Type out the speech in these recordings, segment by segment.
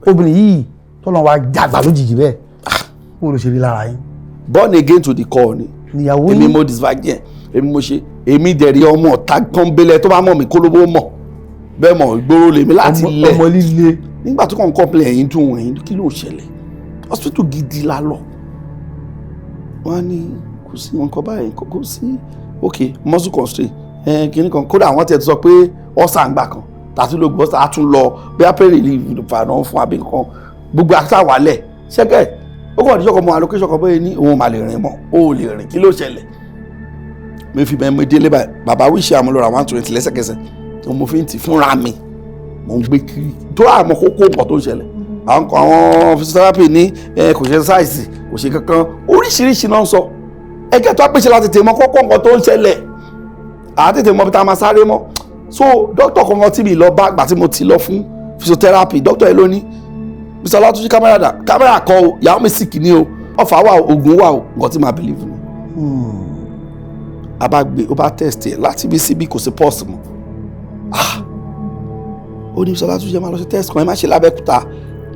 obìnrin yìí tọ́lọ́ wa jàgbá lójijì bẹ́ẹ̀ kó ló ṣe rí lára yín. born again to the core ni níyàwó yín èmi mo disvagin èmi mo ṣe èmi dẹ̀rí ọmọ ọ̀tá pọ́nbélé tó bá mọ̀ mí kólóbó mọ̀ bẹ́ẹ̀ mọ̀ ìgboro lèmi láti lẹ̀ ọmọ líle. nígbà tó kàn ń complain ẹ̀yìn dùn ẹ̀yìn kí ló ṣẹlẹ̀ hospital gidi la lọ wọ́n á ní kò sí wọn kọ báyìí kò sí ok muscle constraint kìnnì kan kódà àwọn tiẹ̀ ti sọ pé ọ̀sà ń gbà kan tàbí ló gbọ́ á tún lọ bí apẹ̀rẹ̀ ìlú ìfànà fún abẹ́ kan gbogbo àtàwálẹ̀ ṣẹ́gẹ̀ ó kàn níjọ́ kan mọ allocation kan bẹ́ẹ̀ ní òun mà lè rìn mọ́ ó lè rìn kí ló ṣẹlẹ̀ mi fi bẹ́ẹ̀ mi délé báyìí bàbá wíṣẹ́ àmúlọ́ra 120 lẹ́sẹ̀kẹsẹ̀ tó mo fi ń tì fúnra mi mo ń gbé kiri tó àmọ́ kókó nǹkan tó ń ṣẹlẹ̀ àwọn physiotherapy ní kò ṣe exercise kò ṣe kankan oríṣiríṣi náà ń sọ ẹgẹ́ tó apèṣẹ láti tèmọ kókó nǹkan tó ń ṣẹlẹ̀ àtètè mọ bí tá a máa sáré mọ́ so dókítà kankan tí mi lọ bá àgbà tí mo ti lọ fún physiotherapy dókítà yìí ló ní Mr. Olatunji kámẹ́rà kọ o ìyàwó mi sì kìíní o ọ̀fà wà o oògùn wà o nǹkan tí màá believe ni. a bá gbé ó bá test ẹ láti bí síbí kò sí pulse mọ́ ó ní Mr. Olatunji máa lọ sí test kan ẹ má ṣe lábẹ́kúta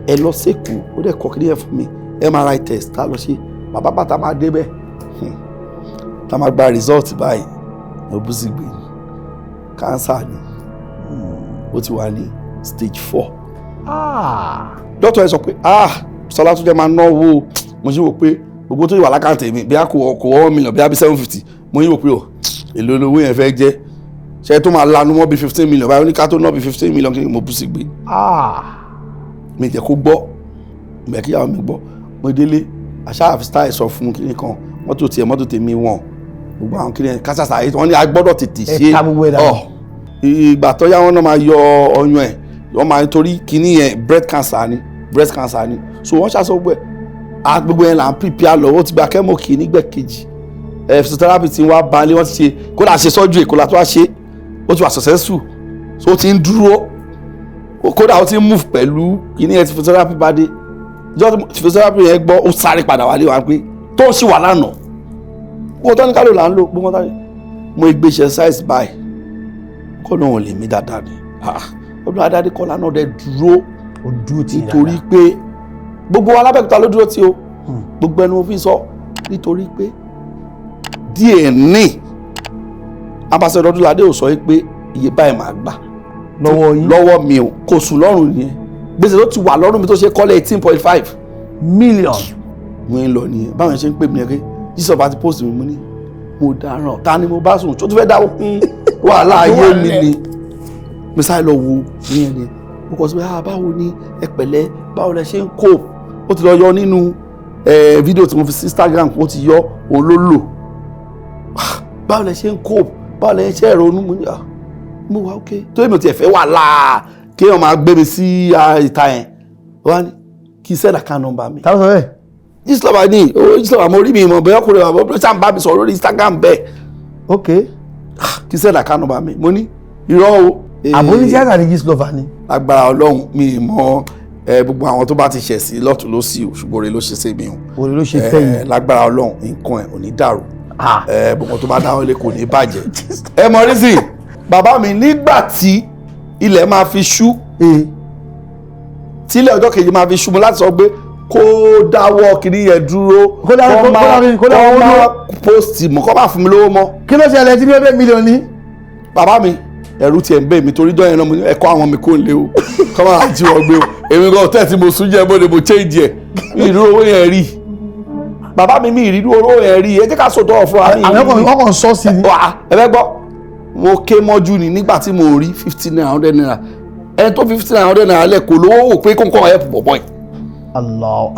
ẹ lọ sẹ́kù ó dẹ̀ kọ́ kí ní ẹ fún mi MRI test ká lọ ṣe bàbá bàtà máa dé bẹ́ẹ̀ tá a máa gba result báyìí ló bú sí gbé cancer ni ó ti wà ní stage 4. dókítà yẹn sọ pé Mr. Olatunji máa náwó mo ṣe wò pé gbogbo tó wà lákàntà mi bí a kò 1 million bí a bí 750 mo yín wò pé èlò owó yẹn fẹ́ jẹ́ ṣe tó máa lanu mọ́ bí 15 million báyìí oníká tó ná bí 15 million kí ni mo bú sí gbé. mi jẹ́ kó gbọ́ ìgbà kíyàwó mi gbọ́ mo délé àṣà àfistáì sọ fún kíní kan mọ́tò tèmi wọn gbogbo àwọn kíní kásásá ayé wọn ní agbọ́dọ̀ tètè ṣe ìgbà tó yá wọn náà máa yọ ọyàn ẹ̀ wọ́n máa torí kíní yẹn breast cancer ni so wọ́n ṣàṣọ pé gbogbo yẹn là ń prepare lọ́wọ́ ti gba chemo kì í nígbà kejì physiotherapy ti wá balẹ̀ wọ́n ti ṣe kódà ṣe surgery kódà tó wá ṣe ó ti wà successful so ó ti ń dúró kódà ó ti ń move pẹ̀lú kíní yẹn ti physiotherapy bá dé ìjọ physiotherapy yẹn gbọ́ ó sáré padà wálé wa pé tó ń ṣì wà lánàá gbogbo tó ní kálò là ń lò gbogbo tó ní mo gbé ṣe exercise báyìí kó lóun lè mí dáadáa ni ọdún adáde kọ́lá náà dẹ̀ dúró nítorí pé gbogbo alábẹ́kúta ló dúró tí o gbogbo ẹnu òfin sọ nítorí pé díẹ̀ ní ambassador Odunlade ò sọ pé iye báyìí máa gbà lọ́wọ́ mi ò kò sùn lọ́rùn nìyẹn gbèsè tó ti wà lọ́rùn mi tó ṣe kọ́lé 18.5 million mo ń lọ nìyẹn báwọn ṣe ń pè mí ẹgbẹ́ jísọ̀ bá ti post mi mo ní mo dáràn ta ni mo bá sùn tó tún fẹ́ dáwọ́ fún wàhálà ayé mi ni mi sáré lọ wo níyẹn ni mo kọ sí pé báwo ni ẹ pẹ̀lẹ́ báwo lẹ ṣe ń cope ó ti lọ yọ nínú fídíò tí mo fi sí Instagram ó ti yọ òun ló lò báwo lẹ ṣe ń cope báwo lẹ ṣe ronú mo ní mo wá ok tó èmi ò tiẹ̀ fẹ́ wà láà kéèyàn máa gbé mi sí ìta yẹn wá ní kí send account number mi. táwọn sọ bẹ́ẹ̀. Gistlover ní Gistlover mo rí mi ìmọ̀ bẹ́ẹ̀ ọkùnrin bàbá ọ̀bẹ sáà ń bá mi sọ̀rọ̀ lórí Instagram bẹ́ẹ̀. ok. kí send account number mi mo ní irọ́ o. àbóní tíátà ní Gistlover ni. agbára Ọlọ́run mi mọ gbogbo àwọn tó bá ti ṣẹ̀ sí lọ́tún ló sí o ṣùgbọ́n oore ló ṣe sí mi o. oore ló ṣe fẹ́yìn. lágbára Ọlọ́run nǹkan ẹ̀ ò ní dàrú. gbogbo tó bá dáwọ́ lé kò ní bàjẹ́. ẹ mọ rísì bàbá mi nígbà tí ilẹ̀ máa fi ṣú tí ilẹ̀ ọjọ́ kejì máa fi ṣú mo láti sọ pé kó dáwọ́ kiri yẹn dúró kó máa post mọ́ kó máa fún mi lówó mọ́. kí ló ṣẹlẹ̀ tí bí ó bẹ́ mílíọ̀nù ní. bàbá mi ẹ̀rù tiẹ̀ ń bẹ̀ mí torí dọ́yìn náà mo ní ẹ̀kọ́ àwọn mi kò lé o kọ́ máa jí wọn gbé o èmi gan tẹ́tí mo sún jẹ́ bóde mo change ẹ̀ mi ìrú owó yẹn rí bàbá mi ìrú owó yẹn rí ẹ jẹ́ ká sọ̀tọ̀ fún wa. àwọn ọkàn sọ sí ni. ẹ fẹ́ gbọ́ mo ké mọ́jú ni nígbà tí mo rí 50 naira 100 naira ẹni tó 50 naira 100 naira lẹ̀ kò lówó wò pé kó nǹkan ẹ̀ pọ̀ bọ̀ yìí.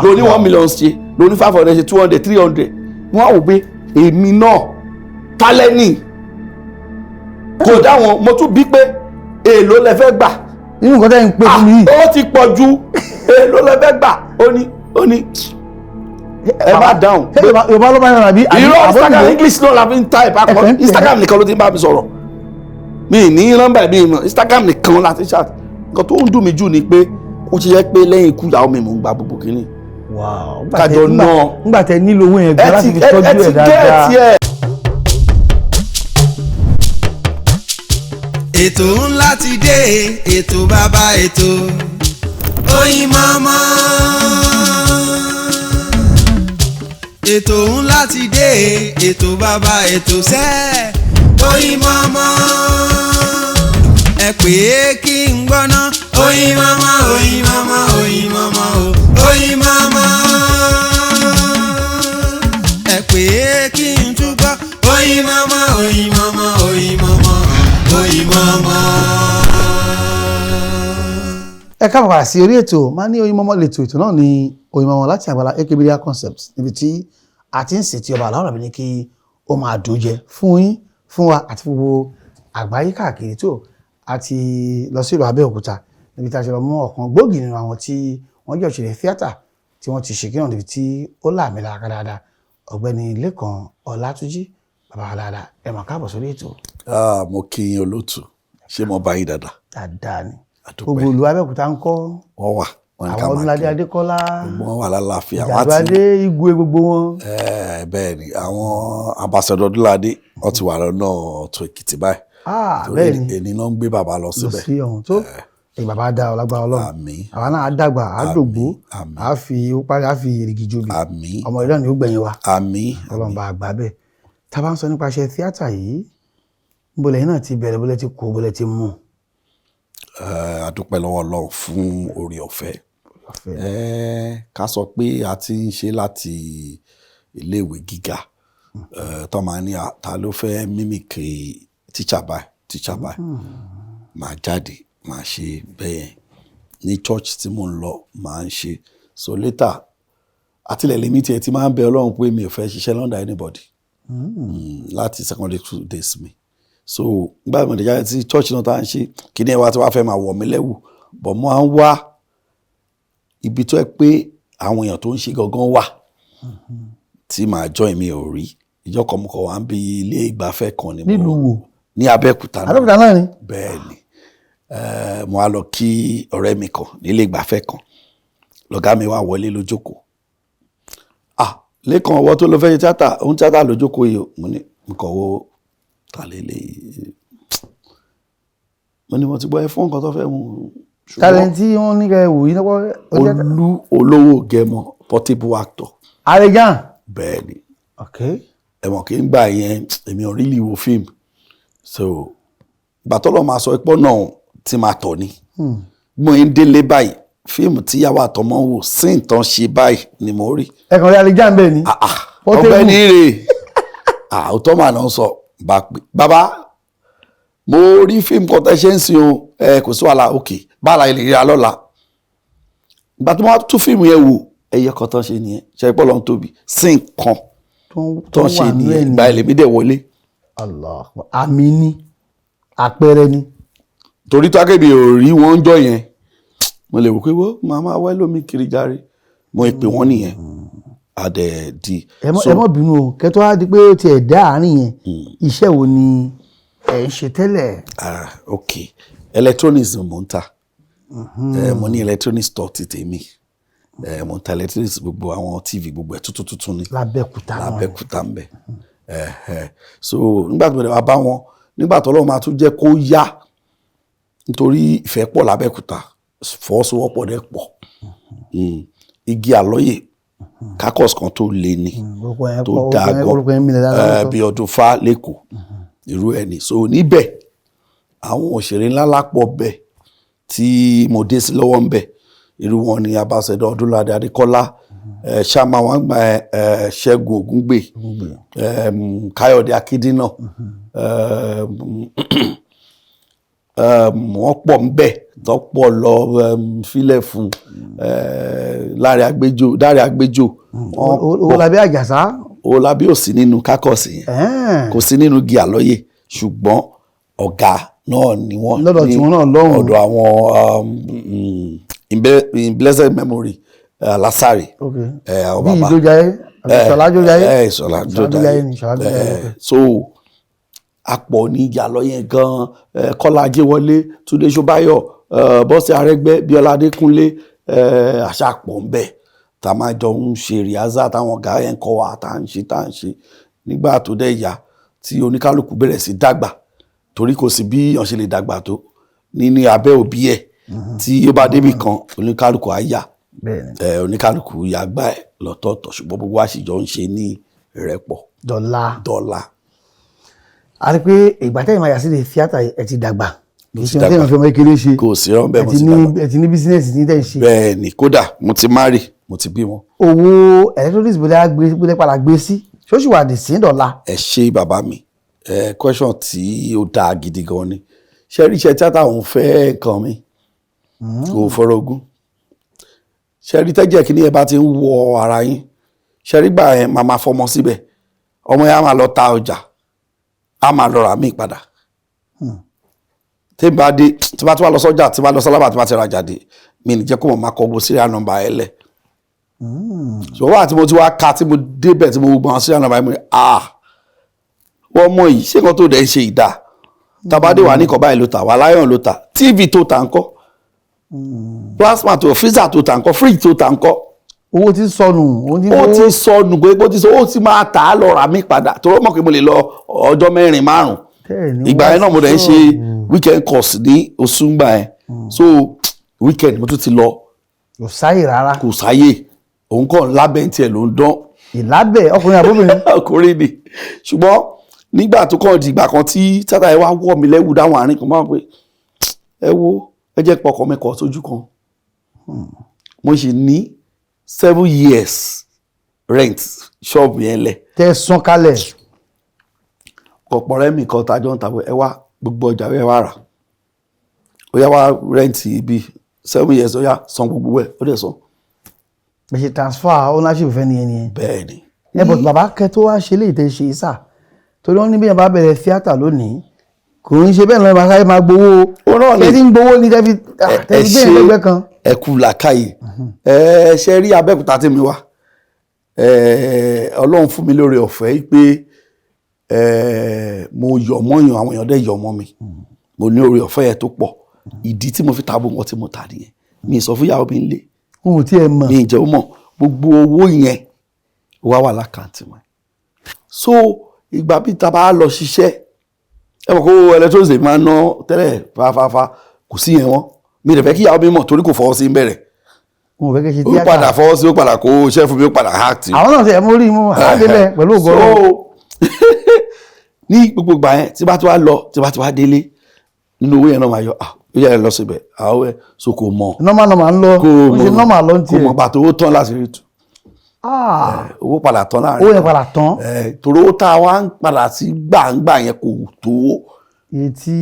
lo ní 1 million ṣe lo ní 500 ṣe 200 300 wọ́n á wò pé èmi náà tálẹ́nì kò dáwọn mo tún bí pé èèlò lẹ fẹ́ gbà. nínú nǹkan tẹ́ ń pè fún mi yìí. ó ti pọ̀ ju èèlò lẹ fẹ́ gbà ó ní ẹ má dáhùn. yorùbá ló máa ń rà bí. irọ́ Instagram English náà la fi ń type akọ Instagram nìkan ló ti ń bá mi sọ̀rọ̀ mi ní nọ́mbà mi mọ̀ Instagram nìkan láti chat nǹkan tó ń dùn mí jù ni pé ó ti yẹ pé lẹ́yìn ikú ìyàwó mi mò ń gba gbogbo kínní. kájọ náà nígbà tẹ nílò owó yẹn gan láti fi tọ́jú ẹ̀ dáadáa. ètò ńlá ti dé ètò bàbá ètò Oyinmomo. Ètò ńlá ti dé, ètò bàbá ètò sẹ́. Oyinmomo. Ẹ pè é kí n gbọ́ná. Oyinmomo, Oyinmomo, Oyinmomo, Oyinmomo. Ẹ pè é kí n túbọ̀. Oyinmomo, Oyinmomo, Oyinmomo, Oyinmomo. Ẹ káàbọ̀ padà sí orí ètò máa ní Oyinmomo lètò ètò náà ní Oyinmomo láti àgbàlá AK Media Concepts níbi tí a ti ń ṣètì ọba aláwọ̀ bí ní kí ó máa dùn jẹ fún yín fún wa àti gbogbo àgbáyé káàkiri tó àti lọ sí ìlú Abeokuta níbi tí a ṣe lọ mú ọ̀kan gbòógì nínú àwọn tí wọ́n jẹ́ òṣèré tíátà tí wọ́n ti ṣe kíran níbi tí ó làmì lára dáadáa ọ̀gbẹ́ni Lekan Olatunji bàbá dáadáa ẹ mà káàbọ̀ sórí ètò. Mo kí yín olóòtú ṣé mo bá yín dáadáa. Dáadáa ni gbogbo ìlú Abeokuta ń kọ́ wọ́n wà àwọn Odunlade Adékọ́lá gbogbo wọn wà lálàáfíà Ìjàdùadé Igwe gbogbo wọn. Bẹ́ẹ̀ ni àwọn ambassador Odunlade wọ́n ti wà lọ́nà tó Èkìtì báyìí. Bẹ́ẹ̀ ni èni náà ń gbé bàbá lọ síbẹ̀. lọ sí ọ̀hún tó bàbá dá ọlágbára Ọlọ́run àwa náà á dàgbà á dògbó á fi ó parí á fi èrìgì jobi ọmọ ìlú náà ni ó gbẹ̀yìn wa Ọlọ́run bá àgbà bẹ́ẹ̀. Tá a bá ń sọ nípasẹ̀ tíátà yìí níbo lẹ́yìn náà ti bẹ̀rẹ̀ bó lẹ́ ti kó bó lẹ́ ti mú. A dúpẹ́ lọ́wọ́ Ọlọ́run fún oore ọ̀fẹ́. Ká sọ pé a ti ń ṣe láti iléèwé gíga tó máa ní ta ló fẹ́ mímìkì tíṣà báyìí máa jáde máa ṣe bẹ́ẹ̀ ní church tí mò ń lọ máa ń ṣe so later àtìlẹ̀ lèmi tiẹ̀ ti máa ń bẹ Ọlọ́run pé mi ò fẹ́ ṣiṣẹ́ lọ́ndà anybody láti secondary school days mi so nígbà tí mo dé jáde tí church náà tá à ń ṣe kí ni ẹ wá tí wàá fẹ́ máa wọ̀ mí lẹ́wù bọ̀ mo à ń wá ibi tó ẹ pé àwọn èèyàn tó ń ṣe gangan wà tí màá join mi ò rí ìjọ kan mo kọ wá ń bí ilé ìgbafẹ́ kan ni nílùú wo ní Abẹ́òkúta náà ni bẹ́ẹ̀ ni mo á lọ kí ọ̀rẹ́ mi kan nílé ìgbafẹ́ kan lọ̀gá mi wá wọlé lójókòó Lékan ọwọ́ tó lọ fẹ́ ṣe tíátà òun tíátà lójókòó yìí mo ní nǹkan wo ta lélẹ̀ mo ní mo ti gbọ́ ẹ fún nǹkan tó fẹ́ mu. tálẹ́ǹtì wọn ní kẹ́ wò yín lọ́wọ́. Olowogemo portable actor. Àrẹ̀gán. Bẹ́ẹ̀ ni. Okay. Ẹ̀wọ̀n kì í gbà yẹn èmi ò really wo fíìmù so gbàtọ́lọ́ máa sọ pọ́ náà tí máa tọ̀ ni. Mo ń délé báyìí fíìmù tíyàwó àtọmọ wò sí nǹkan ṣe báyìí ni mo rí. Ẹ̀kan rí Àrẹ̀gán bẹ́ẹ̀ ni. Ọ̀gbẹ́ni rè òótọ́ màá náà sọ bá pé bàbá mo rí fíìmù kan tẹ́ ṣe ń sin o kò sí wàhálà òkè báàlà ilé ríra lọ́la ìgbà tí wọ́n tún fíìmù yẹn wò ẹyẹ kan tán ṣe nìyẹn ṣe pọ́ lọ́n tóbi sí nǹkan tán ṣe nìyẹn ìgbà ẹlẹ́mí dẹ̀ wọlé. Allah àmì ni àpẹẹrẹ ni. torí tó akébi ò rí wọn jọ yẹn mo lè wò pé wọ́n máa máa wá lómi kiri járe mo pè wọ́n nìyẹn adẹ̀ di. ẹ mọ̀ bínú o kẹ́tọ́ á di pé ó tiẹ̀ dá àárín yẹn iṣẹ́ wo ni ẹ̀ ń ṣe tẹ́lẹ̀. Ok electronics mo ń ta mo ní electronics store ti tèmi mo ń ta electronics gbogbo àwọn TV gbogbo ẹ̀ tuntun ni Lábẹ́òkúta ń bẹ so nígbà tó wà bá wọn nígbà tó lọ́wọ́ máa tún jẹ́ kó yá nítorí ìfẹ́ pọ̀ Lábẹ́òkúta fọwọ́sowọ́pọ̀ dẹ̀ pọ̀ igi àlọ́yè kakọ́s kan tó le ni tó dáa gan bí ọdún fa lẹ́kọ̀ọ́ irú ẹni so níbẹ̀ àwọn òṣèré ńlá lápọ̀ bẹ̀ tí mo dé sí lọ́wọ́ ń bẹ̀ irú wọn ni Ambassador Odunlade Adékọ́lá ṣáma wọn gba Ṣẹ́gun Ògúngbè Káyọ̀dé Akíndínà wọ́n pọ̀ ń bẹ̀ tọ́pọ̀ lọ filẹ̀ fún Dáre Àgbéjò Olabi Àjàsá Olabi ò sí nínú kákọ́ọ̀sì yẹn kò sí nínú igi àlọ́yè ṣùgbọ́n ọ̀gá náà ni wọ́n lọ́dọ̀ tí wọ́n náà lọ́hùn ọ̀dọ̀ àwọn in blessed memory Lásàrè àwọn bàbá bí ìjọjáyé Ìṣọ̀lá Jójayé so apọ̀ ní igi àlọ́yè gan Kọ́lá Ajéwọlé Túndé Ṣóbáyọ̀ Bọ́sẹ̀ Arẹ́gbẹ́ Bíọ́lá Adékúnlé àṣàpọ̀ ń bẹ̀ tá a máa jọ ń ṣe rìázà táwọn ọ̀gá yẹn kọ́ wa tá à ń ṣe nígbà tó dẹ̀ yá tí oníkálukú bẹ̀rẹ̀ sí dàgbà torí kò sí bí èèyàn ṣe lè dàgbà tó ní abẹ́ òbí ẹ̀ tí ó bá débì kan oníkálukú á yà bẹ́ẹ̀ni oníkálukú yà gbá ẹ̀ lọ́tọ̀ọ̀tọ̀ ṣùgbọ́n gbogbo wa sì jọ ń ṣe ní ìrẹ́pọ̀ dọ́là. a rí pé ìgbà tẹ́yìn máa yà sí ilé tíátà ẹ ti dàgbà kì í ṣe ọdún ìfẹ́ ọmọ kékeré ṣe kò sí rán bẹ́ẹ̀ mo ti dàgbà ẹ ti ní bísínẹ́sì ní tẹ̀ ń ṣe. bẹ́ẹ̀ ni kódà mo ti marry mo ti bímọ. owó electronics bóyá padà gbé sí ṣóṣù wà dì sí dọ́là. ẹ ṣe bàbá mi question tí ó dáa gidi gan ni ṣe rí iṣẹ́ tíátà òun fẹ́ nǹkan mi kò fọ́rọ̀ ogún ṣe rí tẹ́jẹ̀ kí ni ẹ bá ti ń wọ ara yín ṣe rí gbà yẹn máa fọmọ síbẹ̀ ọmọ yẹn á máa lọ ta ọjà á máa lọ rà míì padà tí bá dé tí bá tún wá lọ sọ́jà tí bá lọ sálábà tí bá ti rajà dé mi ní jẹ́ kó mọ̀ máa kọ gbogbo serial number ẹ lẹ̀ ṣùgbọ́n àti mo ti wá ka tí mo débẹ̀ tí mo gbogbo àwọn serial number ẹ mo ní wọ́n mọ̀ yìí ṣé nǹkan tó dẹ̀ ń ṣe ìdá tabade wà ní ìkọ̀ báyìí ló tà wà láyọ̀n ló tà tv tó tà ńkọ́ plasma tó freezer tó tà ńkọ́ fridge tó tà ńkọ́. owó ti sọnù. ó ti sọnù pé ó ti sọ ó ti máa tà á lọ rà mí padà tó rọ́ mọ̀ pé mo lè lọ ọjọ́ 4-5 ìgbà yẹn náà mo dẹ̀ ń ṣe weekend course ní Òṣùngbà yẹn so weekend mo tún ti lọ. kò sáyè rárá. kò sáyè òun kàn lábẹ́ tiẹ̀ ló ń dán. ìlábẹ́ ọkùnrin àbóbìnrin. ọkùnrin ni ṣùgbọ́n nígbà tó kàn dìgbà kan tí tátà ẹ wá wọ̀ mí lẹ́wù dáhùn àárín kan máa ń pè ẹ wo ẹ jẹ́ pọkàn mẹ́kọ̀ọ́ sójú kan mo sì ní 7 years rent ṣọ́ọ̀bù yẹn lẹ̀. tẹ sán kalẹ̀. ọ̀pọ̀ rẹ̀ mi kan tajọ́ ń ta ẹ wá gbogbo ọjà ẹ wá rà ó yá wá rẹ́ǹtì ibi 7 years ó yá san gbogbo ẹ̀ ó dẹ̀ san. bẹ́ẹ̀ ṣe transfer ownership fẹ́ ni ẹni. bẹ́ẹ̀ ni. ẹ bọ̀ bàbá kẹ tó wá ṣe léyìí tẹ ṣe sà torí wọn ní bí ẹ bá bẹ̀rẹ̀ tíátà lónìí kò ń ṣe bẹ́ẹ̀ lọ́wọ́ máa sáré máa gbowó tẹ́tí ń gbowó ní tẹ́tí gbé ẹgbẹ́ kan. ẹ kú làákàyè ṣe rí Abẹ́òkúta tí mi wá Ọlọ́run fún mi lórí ọ̀fẹ́ pé mo yọ̀ mọ́yàn àwọn èèyàn dẹ̀ yọ̀ mọ́ mi mo ní orí ọ̀fẹ́ yẹn tó pọ̀ ìdí tí mo fi ta gbogbo nǹkan tí mo ta nìyẹn mi sọ fún ìyàwó mi nílé ohun tí ẹ mọ̀ mi ìjẹ́ ó mọ̀ gbogbo owó yẹn wà lákàntì wọn so ìgbà bí ta bá lọ ṣiṣẹ́ ẹ mọ̀ kó electronics máa ná tẹ́lẹ̀ fáfáfá kò sí yẹn wọ́n mi lè fẹ́ kí ìyàwó mi mọ̀ torí kò fọwọ́ sí ń bẹ̀rẹ̀ ó padà fọwọ́ sí ó padà kó iṣẹ́ fún mi ó padà hack tí. àwọn náà ṣe mú rí mú àdébẹ̀ pẹ̀lú ògbọ́n. ní gbogbo ìgbà yẹn tí bá ti wá lọ tí bá ti wá délé nínú owó yẹn náà máa yọ ó yẹ lọ síbẹ̀ àwọn ẹ̀ so kò mọ̀. nọ́mà ń lọ ó ṣe nọ́mà lọ ń tiẹ̀. kò mọ̀ pàtó owó tán láti rí tu. owó padà tán láàrin. owó yẹn padà tán. torí owó tá a wá ń padà sí gbàǹgbà yẹn kò tó.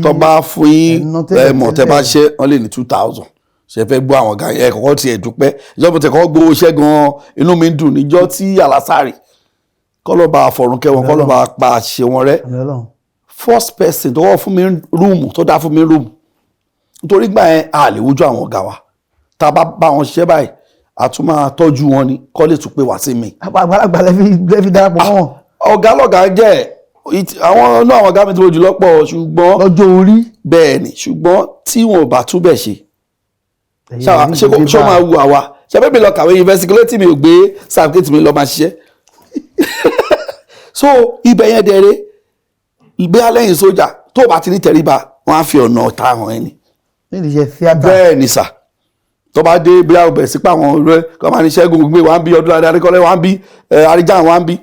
tó bá fún yín mọ̀ tẹ́ bá ṣe wọ́n lè ní 2000 ṣe fẹ́ gbọ́ àwọn ọ̀gá yẹn kọ́kọ́ tiẹ̀ dúpẹ́ ìjọba tẹ̀ kọ́ gbowó iṣẹ́ gan-an inú mi dùn níjọ́ tí àlásàrì kọ́lọ́ba àfọ̀rùnkẹ́ wọn kọ́lọ́ba pa àṣẹ wọn rẹ́ first person tó wọ́n fún mi rúùmù tó dá fún mi rúùmù nítorí gbà yẹn a lè wojú àwọn ọ̀gá wa tá a bá wọn ṣiṣẹ́ báyìí a tún máa tọ́jú wọn ni kọ́ lè tún pé wá sí mi. àgbàlagbà lẹ́fi darapọ̀ mọ́ wọn. ọ̀gá lọ́gàá jẹ́ àwọn inú àwọn ọ̀gá mi tó lójú lọ́pọ̀ ṣùgbọ́n lọ́jọ́ orí. bẹ́ẹ̀ ni ṣùgbọ́n tí wọn ò bá túbẹ̀ ṣe ṣé máa wu àwa ṣe bẹ́ẹ̀ mi lọ kàwé yunifásitì mi ò gbé certificate mi lọ máa ṣiṣẹ́ so ibẹ̀ yẹn dẹ̀rẹ̀ ìgbé alẹ́yìn sójà tó bá ti ní tẹríba wọ́n á fi ọ̀nà ọ̀tá hàn ẹni. nídìí iṣẹ́ tíátà. bẹ́ẹ̀ ni sà tó bá dé bí a bẹ̀ sí pa àwọn ọ̀rẹ́ kọ́ máa ní Ṣẹ́gun gbé wá ń bí Odunlade Adékọ́lé wá ń bí Àríjà wá ń bí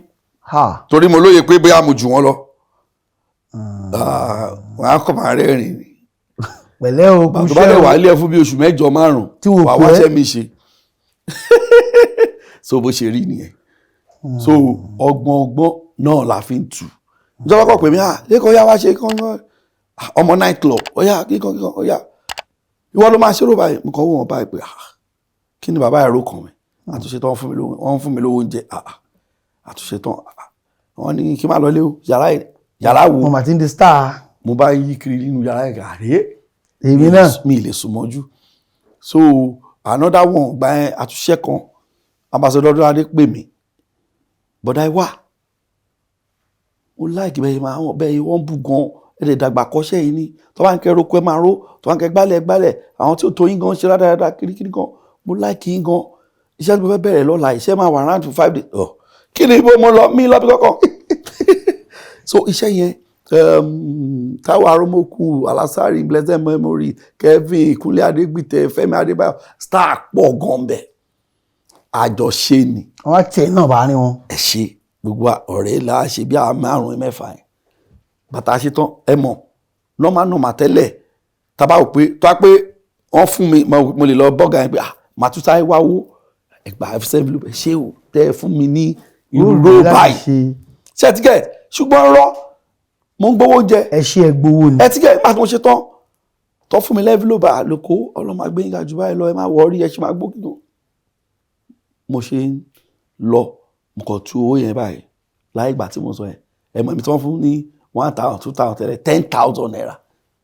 torí mo lóye pé bóyá mo jù wọ́n lọ wọ́n á kọ́ máa rẹ́rìn ni pẹ̀lẹ́ o kú ṣẹ́ o tó bá lè wà ilé ẹ̀ fún bí oṣù 8 wà wáṣẹ́ mi ṣe so bó ṣe rí nìyẹn so ọgbọ́n náà la fi ń tù ìjọba kọ̀ pé mi lẹ́kọ̀ọ́ yá wá ṣe kán ọmọ night club ọ̀yá kíkan ọ̀yá ìwọ ló máa ṣerú báyìí mo kàn wọ́n wọn báyìí pé kí ni bàbá ẹ̀rọ kan mi àtúnṣe tán wọ́n fún mi lówó oúnjẹ àtúnṣe tán wọ́n ní kí n má lọ lé o yàrá wo mo mà ti ń di star. mo bá yí kiri nínú yàrá ẹ̀ gàrí èmi náà mi lè sùn mọ́jú so another one gba ẹ àtúnṣe kan ambassador Odunlade pè mí bọ́dá ẹ wà ó láìkí bẹ́ẹ̀ máa bẹ́ẹ̀ wọ́n bù gan ẹ̀rẹ̀ dàgbà kọ́ṣẹ́ yìí ni tó bá ń kẹ́ roko ẹ máa ró tó bá ń kẹ́ gbálẹ̀ àwọn tí ó tó yín gan ṣe rádaràda kirikiri gan mo láìkí yín gan iṣẹ́ tí mo fẹ́ bẹ̀rẹ̀ lọ́la iṣẹ́ máa wà round to 5 days kí ni ibo mo lọ mí lọ́bí kọ́kọ́ so iṣẹ́ yẹn Táíwò Arómókù, Alásàrì, blessed memory, Kevin, Ìkúnlé Adégbìtẹ́, Fẹ́mi Adébáyọ̀, star pọ̀ gan bẹ̀. Àjọṣe ni. Wọ́n tẹ̀ náà bá ní wọn. Ẹ ṣe gbogbo ọ̀rẹ́ là á ṣe bí àwọn márùn-ún mẹ́fà yẹn. Bàtà ṣe tán ẹ mọ̀ normal tẹ́lẹ̀ tábà wò pé tó wá pé wọ́n fún mi mo lè lọ bọ́gà yẹn pé màá tún sáré wáwó ẹgbàá envelope ṣé o tẹ́ ẹ fún mi ní irú ló báyìí. Ṣé etiquette ṣùgbọ́n rọ́ mo ń gbowó jẹ. Ẹ ṣe ẹ gbowó ni. Etiquette nígbà tí mo ṣe tán tó fún mi lẹ́fílòpù àlòkó ọlọ́mọ agbẹ́yìnká jù báyìí lọ ẹ máa wọrí ẹ ṣe máa gbó kíkó. Mo ṣe ń lọ mo kàn tú owó yẹn báyìí láì ìgbà tí mo sọ yẹn ẹ mọ̀ ibi tí wọ́n fún ní 1,000 2,000 tẹ́lẹ̀ 10,000 naira.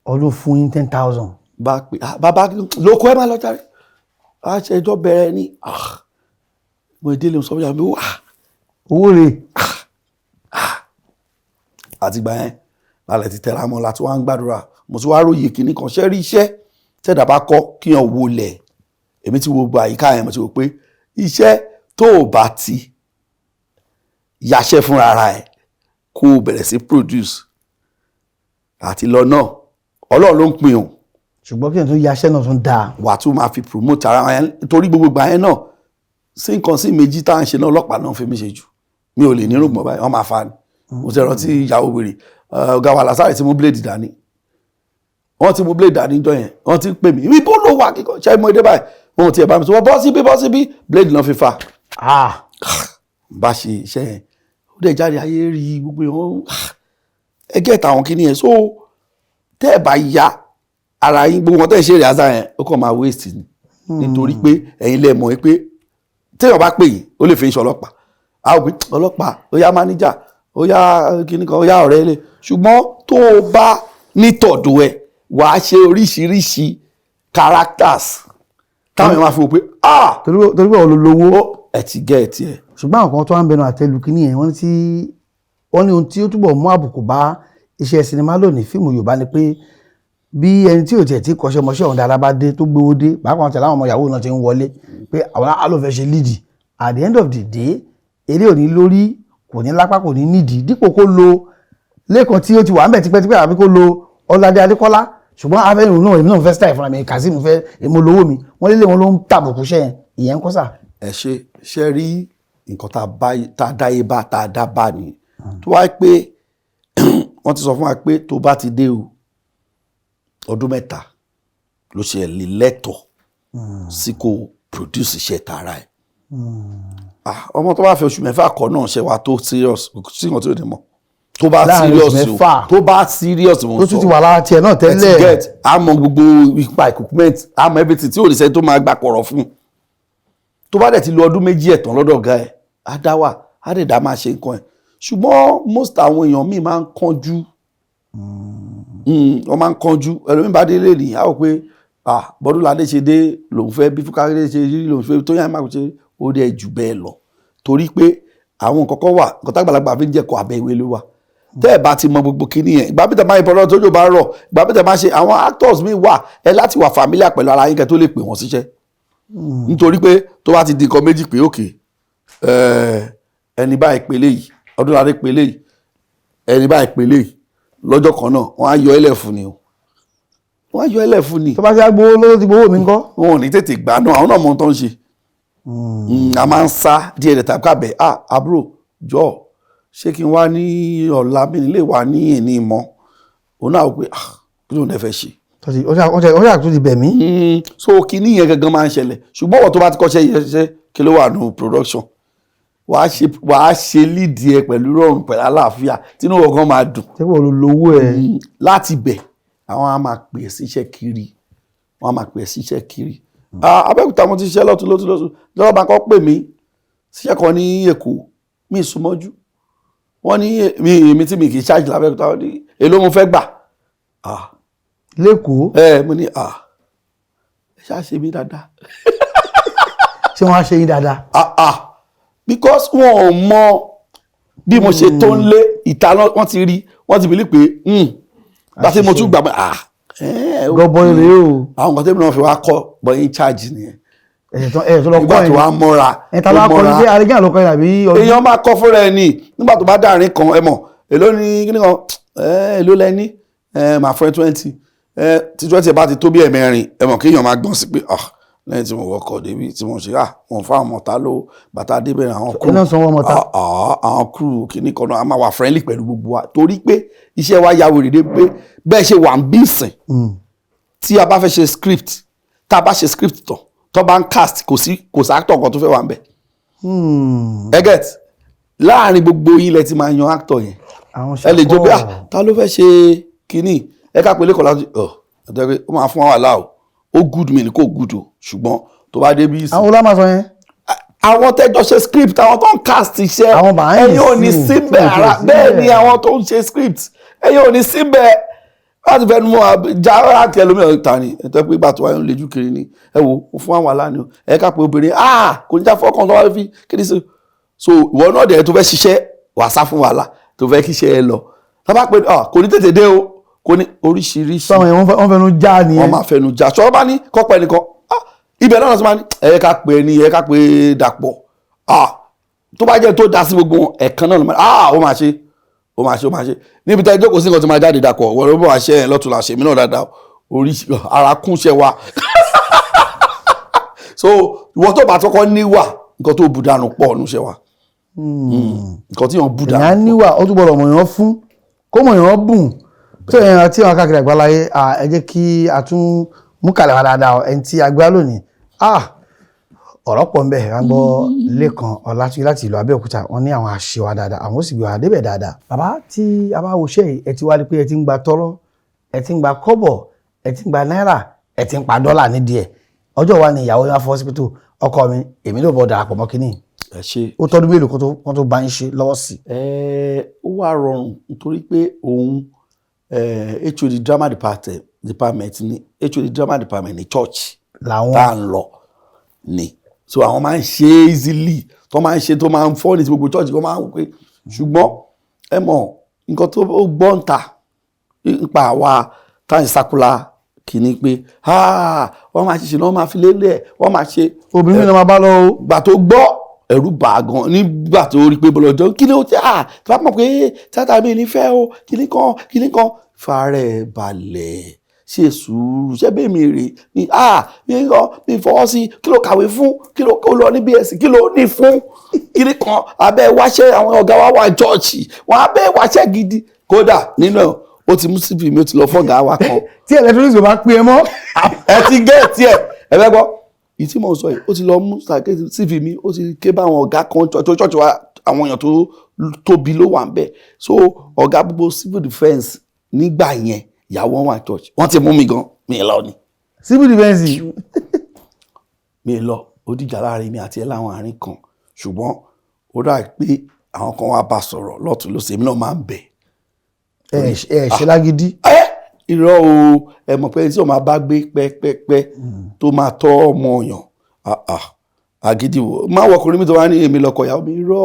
Ọlọ́ fún yín 10,000. Bàbá lóko ẹ máa lọ járe àṣẹjọ bẹ̀rẹ̀ ní mo délé sọ fún yàrá mi owó rẹ̀. Àtìgbà yẹn lálẹ́ ti tẹ̀ra mọ́ láti wá ń gbàdúrà mo ti wá róye kìíní kan ṣẹ́ rí iṣẹ́ tẹ́dà bá kọ́ kíyàn wọlẹ̀ èmi ti wo gba àyíká yẹn mo ti wò pé iṣẹ́ tó o bá ti yàṣẹ́ fúnra ara ẹ̀ kó o bẹ̀rẹ̀ sí produce àti lọ náà Ọlọ́run ló ń pín o. Ṣùgbọ́n kí n tún yaṣẹ́ náà tún dáa. Wà tún máa fi promote ara yẹn torí gbogbo ìgbà yẹn náà sí nǹkan sí méjì tá à ń ṣe náà ọlọ́pàá náà fi mí ṣe jù mi ò lè ní rògbòn báyìí wọ́n máa fa ni. Mo ti rántí ìyàwó wèrè ọ̀gá wa Lásàrì tí mo blade dání wọ́n ti mo blade dání jọ yẹn wọ́n ti pè mí ibo ló wà kíkọ́ ṣe mo dé báyìí wọ́n ti ẹ̀ bá mi sọ wọ́n bọ́ síbí blade náà fi fa. Bá ṣe iṣẹ́ yẹn ó dẹ̀ jáde ayé rí gbogbo yẹn ẹgẹ́ ìtàwọn kìíní yẹn so tẹ́ ẹ̀ bá ya ara yín gbogbo wọn tẹ́ ẹ̀ ṣe èrè àzá yẹn ó kàn máa waste ni nítorí pé ẹ̀yin lẹ mọ̀ pé téèyàn bá pè yín ó lè fi ń ṣe ọlọ́pàá a ò pé ọlọ́pàá ó yá máníjà ó yá kíní kan ó yá ọ̀rẹ́ ilé ṣùgbọ́n tó o bá nítọ̀dọ̀ ẹ̀ wàá ṣe oríṣiríṣi characters táwọn èèyàn máa fi wò pé torí pé olówó ẹ̀ ti gẹ́ ẹ̀ tiẹ̀. Ṣùgbọ́n àwọn kan tó wá ń bẹnu àtẹ́lu kíní yẹn wọ́n ní ohun tí ó túbọ̀ mú àbùkù bá iṣẹ́ sinimá lónìí fíìmù Yorùbá ni pé bí ẹni tí ò tiẹ̀ tí kọ́ṣẹ́ mọṣẹ́ ọ̀hún dára bá dé tó gbówó dé pàápàá tẹ̀lé àwọn ọmọ ìyàwó náà ti ń wọlé pé àwọn alófẹ́ ṣe lídì at the end of the day eré ò ní lórí kò ní lápá kò ní nídìí dípò kó lo Lékan tí ó ti wà ń bẹ̀ tipẹ́tipẹ́ àbí kó lo Ọládé Adékọ́lá ṣùgbọ́n afẹ́rìn náà èmi náà fẹ́ style fúnra mi Kazeem fẹ́ èmo lówó mi wọ́n lé wọn ló ń tàbùkù ṣẹ́ ìyẹn ń kọ́ sà. Ẹ ṣe rí nǹkan tá a dáyé bá tá a dá bá ni tó wáá pé wọ́n ti sọ fún wa pé tó bá ti dé o ọdún 3 ló ṣe lè lẹ́tọ̀ sí kó produce iṣẹ́ tara ẹ̀. Ọmọ tó bá fẹ́ oṣù 6 kọ́ náà ṣe wa tó serious sí nǹkan tí ó dé mọ́ tó bá serious o tó bá serious mo sọ tó tún ti wà lára tiẹ̀ náà tẹ́lẹ̀ get àmọ́ gbogbo ipa equipment àmọ́ everything tí ò ní sẹ́ni tó máa gbà kọ̀rọ̀ fún tó bá dẹ̀ ti lo ọdún 2 ẹ̀tàn lọ́dọ̀ ọ̀gá ẹ̀ á dá wà á dẹ̀ dá máa ṣe nǹkan ẹ̀ ṣùgbọ́n most àwọn èèyàn míì máa ń kánjú wọ́n máa ń kánjú ẹlòmíì bá délé ní àwọn pé Bọ́dúnládé ṣe dé lòun fẹ́ bí Fúkàrẹ́ ṣe rí lòun fẹ́ tó yàn máa ṣe ó dẹ̀ jù bẹ́ẹ̀ lọ torí pé àwọn nǹkan kan wà nǹkan tágbàlagbà fi ń jẹ́kọ̀ọ́ abẹ́ ìwé ló wà tẹ́ ẹ̀ bá ti mọ gbogbo kinní yẹn ìgbà bíta máa ń bọ̀rọ̀ tójò bá rọ̀ ìgbà bíta máa ṣe àwọn actors míì wà ẹ láti wà familiar pẹ̀lú ara yín kẹ́ tó lè pè wọ́n síṣẹ́ nítorí pé tó bá ti di nǹkan méjì pé òkè ẹni báyìí pélé yìí Ọdúnládé pélé yìí ẹni báyìí pélé yìí lọ́jọ́ kan náà wọ́n á yọ ẹlẹ́ fún ni o wọ́n á yọ ẹlẹ́ fún ni. tó bá ti gbowó lówó ti gbowó mi ńkọ́. wọn ò ní tètè gbà náà àwọn náà mọ ohun tó ń ṣe a máa ń sá díẹ̀ dẹ̀ tàbí kábẹ̀ àbúrò jọ ṣé kí n wá ní ọ̀la mi nílé wa ní èní mọ́ òun náà wò pé kí ló ń fẹ́ ṣe. ọjà tó ti bẹ̀ mí. so kinní yẹn gangan máa ń ṣẹlẹ̀ ṣùgbọ́n wọ́n tó bá ti kọ́ṣẹ́ yẹn ṣe kí ló wà nù production wàá ṣe lídìí ẹ pẹ̀lú rọrùn pẹ̀lú àlàáfíà tínú ọgán máa dùn. ṣé wọ́n lo lówó ẹ̀. láti bẹ̀ àwọn á máa pè é síṣẹ́ kiri wọ́n á máa pè é síṣẹ́ kiri. Abẹ́òkúta mo ti ṣiṣẹ́ lọ́tún lọ́wọ́ bá kọ́ pè mí síṣẹ́ kan ní Èkó mi ìsúnmọ́jú wọ́n ní èmi tí mi kì í ṣáàjì lábẹ́òkúta wọ́n ní èló mo fẹ́ gbà. lẹ́kọ̀ọ́. mo ní ẹ ṣáà ṣe mí dáadáa. ṣé wọ́n á ṣe yín dáadáa. Because wọn ò mọ bí mo ṣe tó ń lé ìta wọ́n ti rí wọ́n ti bìlí pé bá tí mo tún gbà gọbọi rèé o. àwọn nǹkan tẹ́mi náà fi wá kọ́ bọ́yìn charge nìyẹn. tó lọ kọ́ nígbà tó wá mọ́ra. ẹ̀ta bá kọ́ ní pé arigán ló kọ́ ní àbí. èèyàn máa kọ́ fúnra ẹ̀ ní nígbà tó bá dáàrin kan ẹ mọ̀ èló ni kíní kan ló lẹ́ni máa fún ẹ 20 tí 20 bá ti tó bí ẹ̀mẹ́rin ẹ̀mọ̀ kéèyàn máa gbọ́n sí pé lẹ́yìn tí mo wọkọ̀ débi tí mo ṣe wọn fún àwọn mọ̀tá ló bàtà débẹ̀rẹ̀ àwọn kúrú àwọn kúrú kìíní kan náà a máa wà friendly pẹ̀lú gbogbo wa torí pé iṣẹ́ wa ya wèrè dé pé bẹ́ẹ̀ ṣe wà ń bí ìsìn tí a bá fẹ́ ṣe script tá a bá ṣe script tán tó bá ń cast kò sí actor kan tó fẹ́ wà ń bẹ̀. ẹ get láàrin gbogbo yín lẹ ti máa yan actor yẹn ẹ lè jó bí ta ló fẹ́ ṣe kìíní ẹ ká pé Lekan Olatunji ó máa fún wa wàhálà ó good mi ni kò good o ṣùgbọ́n tó bá dé bí ìsìn. àwọn olóòmà sọ yẹn. àwọn tẹ́jọ́ ṣe script àwọn tó ń cast iṣẹ́ ẹ̀yin ò ní síbẹ̀ ara bẹ́ẹ̀ ni àwọn tó ń ṣe script ẹ̀yin ò ní síbẹ̀ láti fẹ́ nu mọ́ jára àti ẹlòmíràn ta ni ẹ̀tọ́ pé ìgbà tó wáyé ń lejú kiri ni ẹ wo ó fún àwọn aláàánú ẹ ká pé obìnrin kò ní já fọ́kàn tó wá fi kéde sí so ìwọ náà dẹ̀ tó fẹ́ ṣiṣẹ́ wà sá fún wàhálà tó fẹ́ kíṣẹ́ ẹ lọ tá bá pé kò ní tètè dé o kò ní oríṣiríṣi. sọ wọn fẹnu já nìyẹn. wọn máa fẹnu já sọ bá ní kọ́pẹ́ nìkan ibẹ̀ náà sọ ma ní ẹ ká pé ní ẹ ká pé dàpọ̀ tó bá jẹ́ tó dá sí gbogbo ẹ̀kan náà ó máa ṣe níbi tá ìjókòó sí nǹkan tó máa jáde dàpọ̀ wọ́n ló bọ̀ wá ṣe ẹ̀ lọ́tún làṣẹ mí náà dáadáa oríṣi ara kúnṣẹ́ wa so ìwọ́n tó bá tọ́kọ́ níwà nǹkan tó bù dànù pọ̀ níṣẹ́ wa nǹkan tí wọ́n bù dànù. èèyàn níwà ó túbọ̀ lọ mọ̀ yàn fún kó mọ̀ yàn bùn tó èèyàn tí wọn káàkiri àgbáláyé ẹ jẹ́ kí a tún mú kalẹ̀ wá dáadáa ẹni tí a gbá lónìí ọ̀rọ̀ pọ̀ ń bẹ̀ ká gbọ́ Lekan Olatunji láti ìlú Abeokuta wọn ní àwọn àṣewà dáadáa àwọn ó sì gbé wa débẹ̀ dáadáa. bàbá tí a bá wo ṣe yìí ẹ ti wá rí pé ẹ ti ń gba tọ́rọ́ ẹ ti ń gba kọ́bọ̀ ẹ ti ń gba náírà ẹ ti ń pa dọ́là nídìí ẹ̀ ọjọ́ wa ni ìyàwó yẹn wá fọ́ sípítù ọkọ mi èmi ló bọ̀ darapọ̀ mọ́ kínní. ẹ ṣe ó tọ́dún mélòó kan tó bá ń ṣe lọ́wọ́ sí. ó wá rọrùn nítorí pé òun HOD drama department ni HOD drama department ni church làwọn tá à ń lọ ni so àwọn máa ń ṣe easily tó máa ń ṣe tó máa ń fọ́ ní ti gbogbo church kan máa ń pè ṣùgbọ́n ẹ mọ̀ nǹkan tó gbọ́ ń ta nípa àwa táyì sákúlà kìíní pé wọ́n máa ṣiṣẹ́ náà wọ́n máa fi lélẹ̀ wọ́n máa ṣe. obìnrin náà máa bá lọ o. gbà tó gbọ́ ẹ̀rù bà á gan nígbà tó rí pé bọ́lọ́jọ́ kí ló tẹ́ tí wọ́n mọ̀ pé tíátà mi ní fẹ́ o kìíní kan fàárẹ̀ balẹ̀ ṣe sùúrù ṣé bẹ́ẹ̀ mi rè ní mi fọwọ́ sí kí ló kàwé fún kí ló lọ ní BSc kí ló ní fún kìíní kan abẹ́ wáṣẹ́ àwọn ọ̀gá wa wà jọ́ọ̀ṣì wọn abẹ́ wáṣẹ́ gidi kódà nínú ó ti mú CV mi ó ti lọ fọ́gà wa kan. tí electronics ò bá pín ẹ mọ́. ẹ ti gé tí ẹ fẹ́ gbọ́ ìtí mo sọ yìí ó ti lọ mú CV mi ó ti ké bá àwọn ọ̀gá kan tó ṣọ́ọ̀ṣì wa àwọn èèyàn tó tóbi ló wà ń bẹ̀ so ọ̀gá gbogbo civil defence nígbà yẹn ìyàwó wọn wà church wọ́n ti mú mi gan mi lọ ni. civil defence. mi lọ ó dìjà láàrin mi àti ẹ láwọn àárín kan ṣùgbọ́n ó dà pé àwọn kan wá bá sọ̀rọ̀ lọ́tún lọ́sẹ̀ mi náà máa ń bẹ̀. ẹ ṣe lágídí. irọ́ o ẹ mọ̀ pé tí o máa bá gbé pẹ́pẹ́pẹ́ tó máa tọ́ ọmọ ọ̀yàn àgídí wo máa wọkùnrin mi tó wá ní èmi lọ́kọ ìyàwó mi irọ́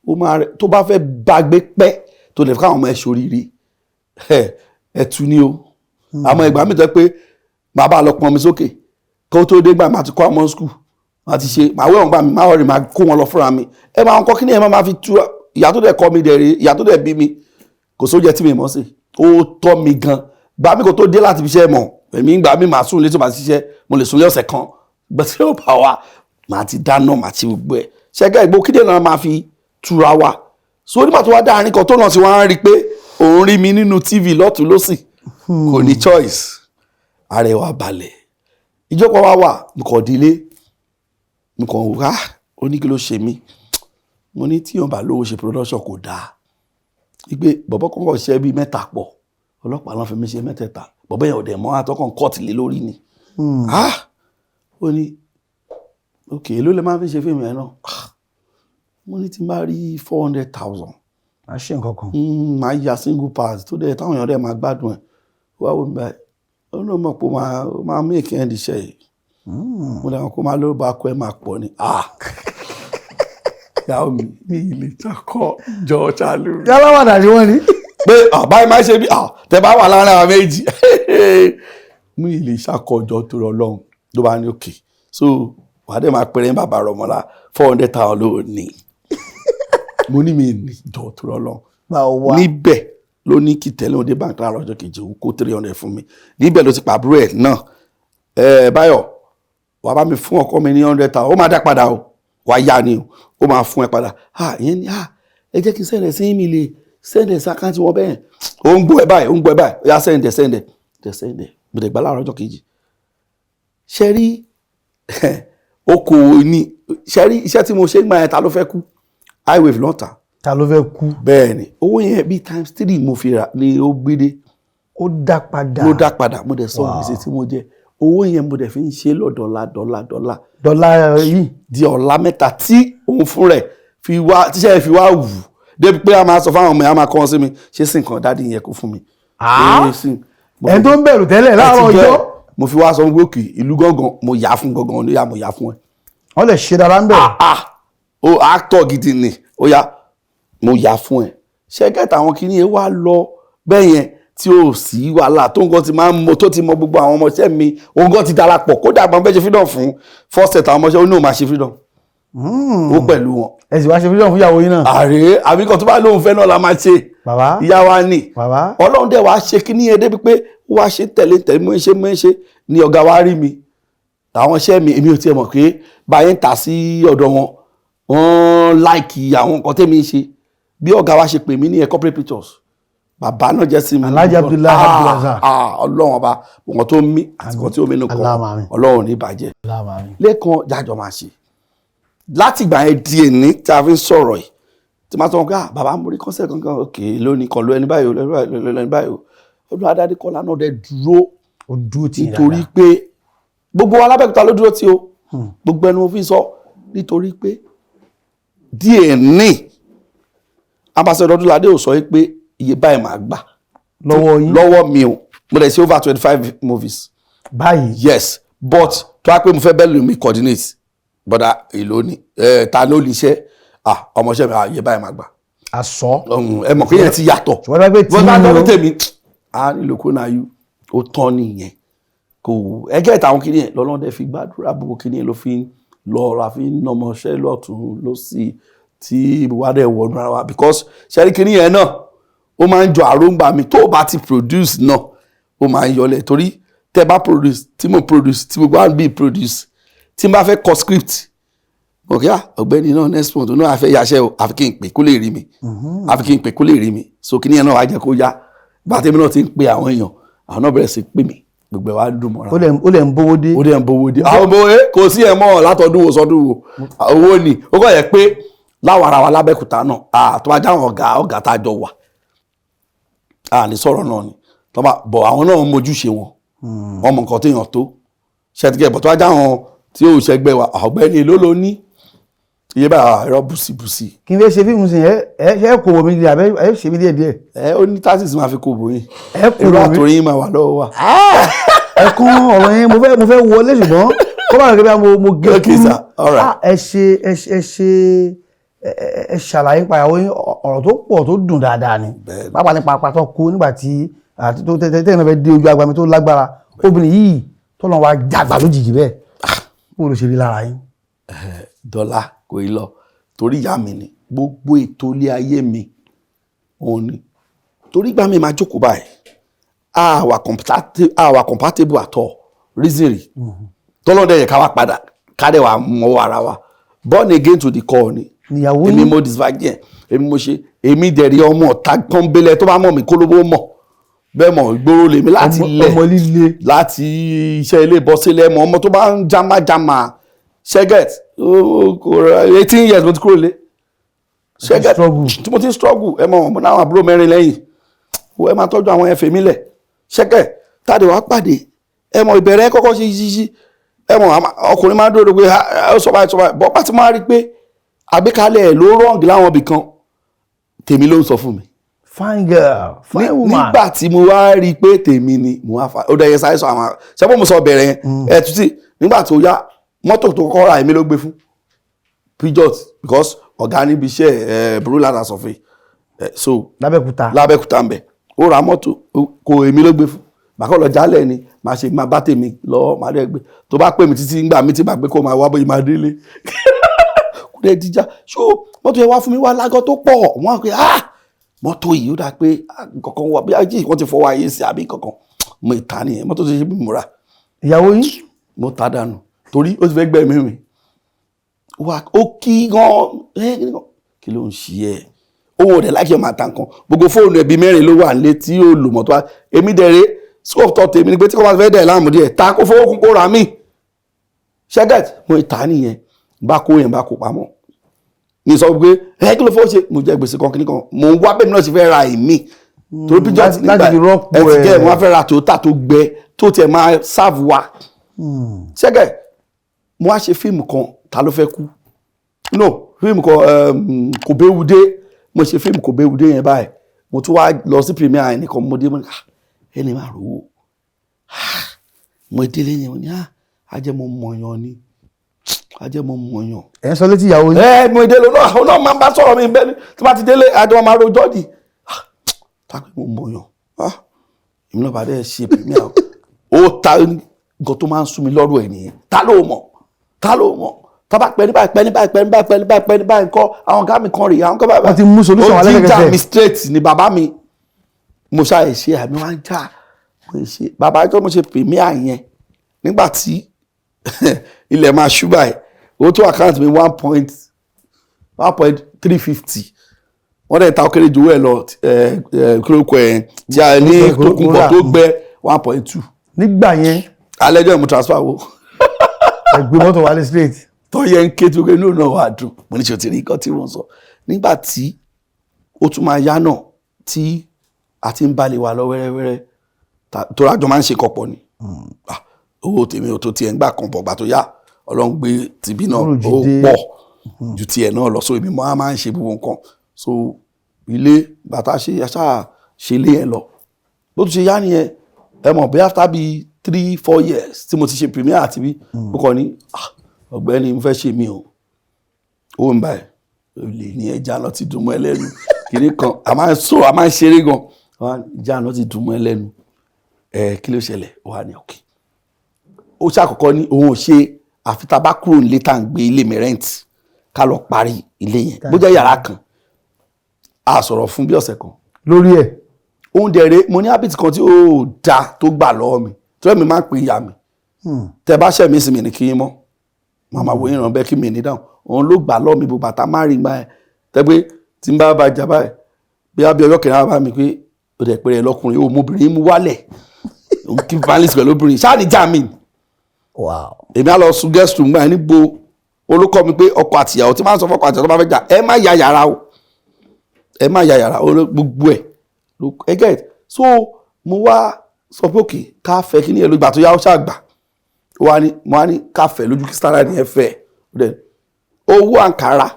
o máa rẹ tó bá fẹ́ bá gbé pẹ́ tó lè fi káwọn ọmọ ẹ ṣoríire ẹ̀tù ni o àmọ́ ìgbà mi tẹ́ pé màá bá lọ pọn mi sókè kó tó dé gbà máa ti kọ́ ọmọ skul máa ti ṣe màá wẹ̀wọ̀n gbà mí máa wọ̀rì máa kó wọn lọ fúnra mi ẹ máa ń kọ́ kí ni ẹ máa fi tú ìyá tó dẹ̀ kọ́ mi dẹ̀ rí ìyá tó dẹ̀ bí mi kò sóúnjẹ tí mi mọ̀ sí ó tọ́ mi gan gbà mí kò tó dé láti fi ṣe mọ̀ èmi ń gbà mí máa sùn létí máa ṣiṣẹ́ mo lè sùn lé ọ̀sẹ̀ kan gbà tí ó bá wa máa ti dáná máa ti gbogbo ẹ̀ ṣẹ́gẹ́ ìgbó kíndé náà máa fi túra wa so nígbà tó wá dá àárín kan tó náà ti wá ń rí pé òun rí mi nínú TV lọ́tún lọ́sì kò ní choice arẹwà balẹ̀ ìjókòó wa wà nǹkan dílé nǹkan wá ó ní kí ló ṣe mí mo ní tí yóò bá lówó ṣe production kò dáa wípé bọ̀bọ̀ kọ́kọ́ ṣe bí mẹ́ta pọ̀ ọlọ́pàá lọ́n fi mí ṣe mẹ́tẹ̀ẹ̀ta bọ̀bọ̀ yẹn ò dẹ̀ mọ́ àtọ́kàn kọ́ọ̀tì lé lórí ni ó ní ok ló lè máa fi ṣe fíìmù yẹn náà mo ní tí n bá rí 400,000 a ṣe nǹkan kan. máa ya single pass tó dẹ̀ táwọn èèyàn dẹ̀ máa gbádùn ẹ̀ wá wò mí báyìí ó ló mọ̀ pé ó máa make end iṣẹ́ yìí mo dẹ̀ mọ̀ pé ó máa lórúkọ akọ ẹ̀ máa pọ̀ ni ìyàwó mi ilé ìtakọ̀ jọ ṣáàlú. yálà wà dàdí wọn ni. pé báyìí máa ṣe bí tẹ bá wà láàrin àwọn méjì mú ilé ìṣàkọjọ tó rọ lọ́hùn ló bá ní òkè so wàá dẹ̀ máa pẹ́rẹ́ bàbá rọmọlá 400,000 ló ní mo ní mi ní jọ tó rọ lọ́hùn níbẹ̀ ló ní kí tẹ́lẹ̀ òde bank láàárọ̀ ọjọ́ kejì òun kó 300 fún mi níbẹ̀ ló ti pàbúrò ẹ̀ náà Báyọ̀ wàá bá mi fún ọkọ mi ní 100,000 ó máa dá padà o wàá yá ni o ó máa fún ẹ padà ìyẹn ni ẹ jẹ́ kí n sẹ́ndẹ̀ sí mi lè sẹ́ndẹ̀ sí àkáǹtì wọn bẹ́ẹ̀ ó ń gbọ́ ẹ báyìí ó yá sẹ́ndẹ̀ mo dẹ̀ gbà láàárọ̀ ọjọ́ kejì ṣe rí okòwò ni ṣe rí iṣẹ́ tí mo ṣe ń gbà yẹn ta ló fẹ́ kú highway lọ́ta ta ló fẹ́ kú bẹ́ẹ̀ ni owó yẹn bíi ×3 mo fi rà ni ó gbédé ó dá padà mo dẹ̀ sọ gbèsè tí mo jẹ owó yẹn mo dẹ̀ fi ń ṣe lọ dọ́là yìí di ọ̀la mẹ́ta tí òun fún rẹ̀ tíṣẹ́ fi wá wù débi pé a máa sọ fáwọn ọmọ yẹn a máa kọ́ wọn sí mi ṣé sí nǹkan dáàdi yẹn kò fún mi. ẹni tó ń bẹ̀rù tẹ́lẹ̀ láàárọ̀ ọjọ́ mo fi wá sọ wípé òkè ìlú gángan mo yà fún gángan ní mo yà fún ẹ. wọ́n lè ṣe dára ń bẹ̀rẹ̀. o actor gidi ni ó yá mo yà fún ẹ ṣẹ́gẹ́tà àwọn kìíní yẹn wá lọ bẹ́ẹ̀ yẹn tí ó sì wàhálà tó ń gan ti máa ń mọ tó ti mọ gbogbo àwọn ọmọọṣẹ́ mi òun gan ti darapọ̀ kódà àgbọn bẹ́ẹ̀ ṣe freedom fún first set àwọn ọmọọṣẹ́ ó ní òun máa ṣe freedom ó pẹ̀lú wọn. ẹ sì wá ṣe freedom fún ìyàwó yín náà. àbí kan tó bá lóun fẹ́ náà la máa ṣe ìyá wa ni ọlọ́run dẹ̀ wá ṣe kíní yẹn débi pé ó wá ṣe tẹ̀lé mọ́ ṣe ni ọ̀gá wa rí mi àwọn iṣẹ́ mi èmi ò tiẹ̀ mọ̀ pé báyẹn ń tà sí ọ̀dọ̀ wọn wọ́n láìkì àwọn nǹkan tẹ́mi ń ṣe bí ọ̀gá wa ṣe pè mí ní corporate pictures bàbá náà jẹ́ sí mi. Alhaji Abdullahi Abdulrazak. ọlọ́run ọba nǹkan tó ń mí àti nǹkan tí ó mẹ́nu kan ọlọ́run ní ìbàjẹ́. Lẹ́kan jájọ máa ṣe láti ìgbà yẹn di èní tí a fi ń sọ̀rọ̀ yìí tí máa tọ́ wọn bàbá mo rí kọ́nsẹ̀ kankan òkè lónìí kan ló ẹni báyìí Odunlade Kọ́lá náà dẹ̀ dúró nítorí pé gbogbo wa lábẹ́òkúta ló dúró tí o gbogbo ẹnu mo fi sọ nítorí pé díẹ̀ ní ambassador Odunlade ò sọ pé iye báyìí máa gbà lọ́wọ́ mi o mo dẹ̀ sí over 25 movies báyìí yes but tó wá pé mo fẹ́ bẹ́ẹ̀ lómi coordinate bọ́dà èlò ni ta ló lè ṣe ọmọọṣẹ́ mi iye báyìí máa gbà àṣọ ẹ mọ̀ pé yẹn ti yàtọ̀ wọ́n bá tọ́ tèmi nílò kó náà yú ó tán nìyẹn kò ẹgẹ́ ìtàwọn kìíní yẹn lọ́lọ́dẹ fi gbàdúrà gbogbo kìíní yẹn ló fi lọ́ọ̀rọ̀ àfi nọmọṣẹ́ lọ́tún lọ́sì tí ìwádìí wọnú ara wa because ṣẹ́rí kìíní yẹn náà ó máa ń jọ àróǹgbà mi tó o bá ti produce náà ó máa ń yọlẹ̀ torí tẹ́ bá produce tí mo produce tí gbogbo àwọn bíi produce tí n bá fẹ́ kọ script okay ọ̀gbẹ́ni náà next month náà àfẹ́ yàṣẹ́ o àfi kí n pè kó lè rí mi so kìíní yẹn náà wàá jẹ́ kó yá bàtẹ́mi náà ti ń pe àwọn èèyàn àwọn náà bẹ̀rẹ̀ sí pè mí gbogbo ẹ̀ wá dùn mọ́ra. ó lè ń bówó dé. àwọn bówó kò sí ẹ̀ mọ́ látọdún wo sọdún wo owó ni ó kọ́ yẹ pé láwọn ara wa lábẹ́kúta náà tó bá jáwọn ọ̀gá tá a jọ wà ní sọ̀rọ̀ náà ni bọ̀ àwọn náà mójúṣe wọn wọn mọ nǹkan téèyàn tó ṣẹ́tìkẹ́ bọ̀ tó bá jáwọn tí ó ṣẹgbẹ́ wa ọ̀gbẹ́ni ló ló ní iye bá ẹ̀rọ bùsìbùsì. kí n fẹ́ ṣe fíìmù sí ẹ kò wò mí di àbẹ́ ẹ ṣe mí díẹ̀. ó ní tásìsì máa fi kò bò yín ẹ kò wò mí irú àtòrí máa wà lọ́wọ́ wa. ẹkún ọ̀rọ̀ yẹn mo fẹ́ wọlé ṣùgbọ́n kó bá rẹ̀ bí mo gé kúrú ẹ ṣàlàyé pàyàwó yín ọ̀rọ̀ tó pọ̀ tó dùn dáadáa ni pápá nípa apá kú nígbà tí àti tó tẹ́tẹ́ náà fẹ́ dé ojú agbami tó lágbára obìnrin yìí tó lọ́n wá jàgbá lójijì bẹ́ẹ̀ bó ló ṣe rí lára yín. dọ́là kò í lọ torí ìyá mi ni gbogbo ètò ilé ayé mi òun ni torí ìgbà mi máa jókòó báyìí àwa compatible at all reason rí tọ́lọ́dẹ̀ yẹ ká wá padà kádẹ̀ wà mọ́ ara wa born again to the core ni èmi mo disvirgin èmi mo ṣe èmi dẹ̀rí ọmọ ọ̀tá pọ́nbélé tó bá mọ̀ mí kólóbó mọ̀ bẹ́ẹ̀ mọ̀ ìgboro lèmi láti ilẹ̀ láti iṣẹ́ ilé bọ́ sílẹ̀ mọ̀ ọmọ tó bá ń jámájámá ṣẹ́gẹ̀t 18 years mo ti kúrò lé ṣẹ́gẹ̀t tí mo ti struggle ẹ mọ̀ ọmọ náà àbúrò mẹ́rin lẹ́yìn ẹ máa tọ́jú àwọn ẹ̀fẹ̀ mi lẹ̀ ṣẹ́gẹ̀t tàdé wàá pàdé ẹ mọ̀ ìbẹ̀rẹ̀ kọ́kọ́ ṣe yíyí ẹ mọ̀ ọkùnrin máa ń dúró pé ó sọ báyìí bọ́ pàtí máa rí pé àgbékalẹ̀ ẹ̀ ló rọ́ǹgì láwọn ibì kan tèmi ló ń sọ fún mi. Fine girl, fine woman. nígbà tí mo wá rí i pé tèmi ni mo wá fa ó dẹ̀ yẹ sáré sọ àwọn ṣẹ́pọ̀ mo sọ bẹ̀rẹ̀ yẹn ẹ̀ tútì nígbà tó yá mọ́tò tó kọ́ ra èmi ló gbé fún Peugeot because ọ̀gá níbi iṣẹ́ brulada sọ̀fẹ́ so lábẹ́kúta ń bẹ̀ ó ra mọ́tò kò èmi ló gbé fún màkà lọ jálẹ̀ ni màá ṣe máa bá tèmi lọ́wọ́ màá dẹ̀ gbé tó bá pè mí títí ńgbà mi tí màá gbé kó máa wá bóyá máa délé kò dẹ̀ dìjà ṣó mọ́tò yẹn wá fún mi wá lágọ́ tó pọ̀ wọ́n á pè mọ́tò yìí ó dà pé kankan wà bí ajé kan ti fọwọ́ ayé sí àbí kankan mo ìta nìyẹn mọ́tò tó ṣe bí múra. ìyàwó yín. mo ta dànù torí ó ti fẹ́ gbẹ̀mí mi ó kí gan kí ló ń ṣe ẹ́ owó rẹ̀ láìkí ọmọ àtàǹkan gbogbo fóònù ẹbí mẹ́rin ló wà nílé tí ó lò mọ́tò wa èmi dẹ̀rẹ́ scope tọ́ tèmi ni pé tí kò máa fẹ́ dẹ̀ láàmú díẹ̀ ta kó fowó kún kó ra mí ṣẹ́gẹ̀t mo ìta nìyẹn bá kó yẹn bá kó pamọ́ ní sọ pé kí ló fọ́ ṣe mo jẹ gbèsè kan kí nìkan mo ń wá bẹ́ẹ̀ náà ti fẹ́ ra èmi torí píjọ́ ti nígbà ẹ̀tìkẹ́ wọn fẹ́ ra tòótà tó gbẹ tó tiẹ̀ máa sáàbù wa ṣẹ́gẹ̀t mo wá ṣe fíìmù kan ta ló fẹ́ kú no fíìmù kan kò béwu dé mo ṣe fíìmù kò béwu dé yẹn báyìí mo tún wá lọ sí premier ẹnìkan mo dé mo ní ẹni máa rówó mo délé yẹn mo ní ajẹ́ mo mọ̀yàn ni ajẹ́ mo mọ̀yàn. ẹ̀ ń sọ létí ìyàwó yín. mo délé náà máa ń bá sọ̀rọ̀ mi bẹ́ẹ̀ ni tí wọ́n ti délé àjọ máa rojọ́ di tàbí mo mọ̀yàn èmi náà bá dẹ́ ṣe premier ó ta nǹkan tó máa ń sún mi lọ́rùn ẹ̀ nìyẹn ta ló mọ̀ tọ́ba pẹ́ ní báyìí kọ́ àwọn ọ̀gá mi kan rèé àwọn kan báyìí. wọ́n ti mú solution wà lẹ́gẹ̀gẹ̀. ó ti já mi straight ni bàbá mi mo ṣáà ṣe àmì wá ń já mo ṣe bàbá tó mo ṣe premier yẹn nígbà tí ilẹ̀ máa ṣú báyìí owó tó àkáǹtì mi 1.350 wọ́n dẹ̀ ta ọkẹ́rẹ́ jowó ẹ̀ lọ kílókò ẹ̀ tí a ní tó kún bọ̀ tó gbẹ 1.2. nígbà yẹn. alẹ́jọ́ ìmú transfer wo. ẹgbẹ́ mọ́tò wálé straight. tó yẹ ń ké tó ké lónà wà dùn mo ní ṣe ti rí nǹkan tí wọ́n sọ nígbà tí ó tún máa yá náà tí a ti ń balẹ̀ wa lọ wẹ́rẹ́wẹ́rẹ́ tó rájọ máa ń ṣe kọ̀pọ̀ ni owó tèmi ò tó tiẹ̀ ń gbà kan pọ̀ gbà tó yá ọlọ́run gbé tìbí náà ó pọ̀ ju tiẹ̀ náà lọ so èmi máa ń ṣe gbogbo nǹkan so ilé bàtà ṣe lé ẹ lọ bó tún ṣe yá nìyẹn ẹ mọ̀ bí after bíi 3-4 years tí mo ti ṣe premier àti bí mo kàn ní ọ̀gbẹ́ni mo fẹ́ ṣe mi o owó ń báyìí olè ní ẹja lọ ti dùn mọ́ ẹlẹ́nu kìnní kan a máa ń ṣeré gan ìjà lọ ti dùn mọ́ ẹlẹ́nu kí ló ṣẹlẹ̀ wà ní òkè ó ṣàkọ́kọ́ ní òun ò ṣe àfi tá a bá kúrò nílé tá à ń gbé ilé mi rent ká lọ parí ilé yẹn bó jẹ́ yàrá kan a sọ̀rọ̀ fún bí ọ̀sẹ̀ kan lórí ẹ̀ òun dẹ̀rẹ̀ mo ní habit kan tí ó da tó gbà lọ́wọ́ mi tí wọ́n mi máa ń pè ìyá mi tẹ bá ṣẹ̀ mí sí mi ní kí n mọ́ màmá wo ìran bẹ́ẹ̀ kí mi ní dáhùn òun ló gbà lọ́wọ́ mi bó bàtà má rí gbà ẹ̀ tẹ́gbẹ́ tí n bá jà báyìí bí abẹ́ ọjọ́ kẹrin bá mi pé ó dẹ̀ pé rẹ̀ lọ́kùnrin ó mobìnrin mú wálẹ̀ òun kí balance pẹ̀lú obìnrin ṣáà ní jà mí. èmi á lọ sùn guest room gbà níbo olùkọ́ mi pé ọkọ àtìyàwó tí máa ń sọ fọ́kọ àtìyàwó tó bá fẹ́ jà ẹ má ya yàrá o gbogbo ẹ get so mo wá sọ pé òkè ká fẹ́ kí ni ẹ ló gbà tó yá ó ṣàgbà mo wá ní ká fẹ́ lójú kí sára ni ẹ fẹ́ owó àǹkárá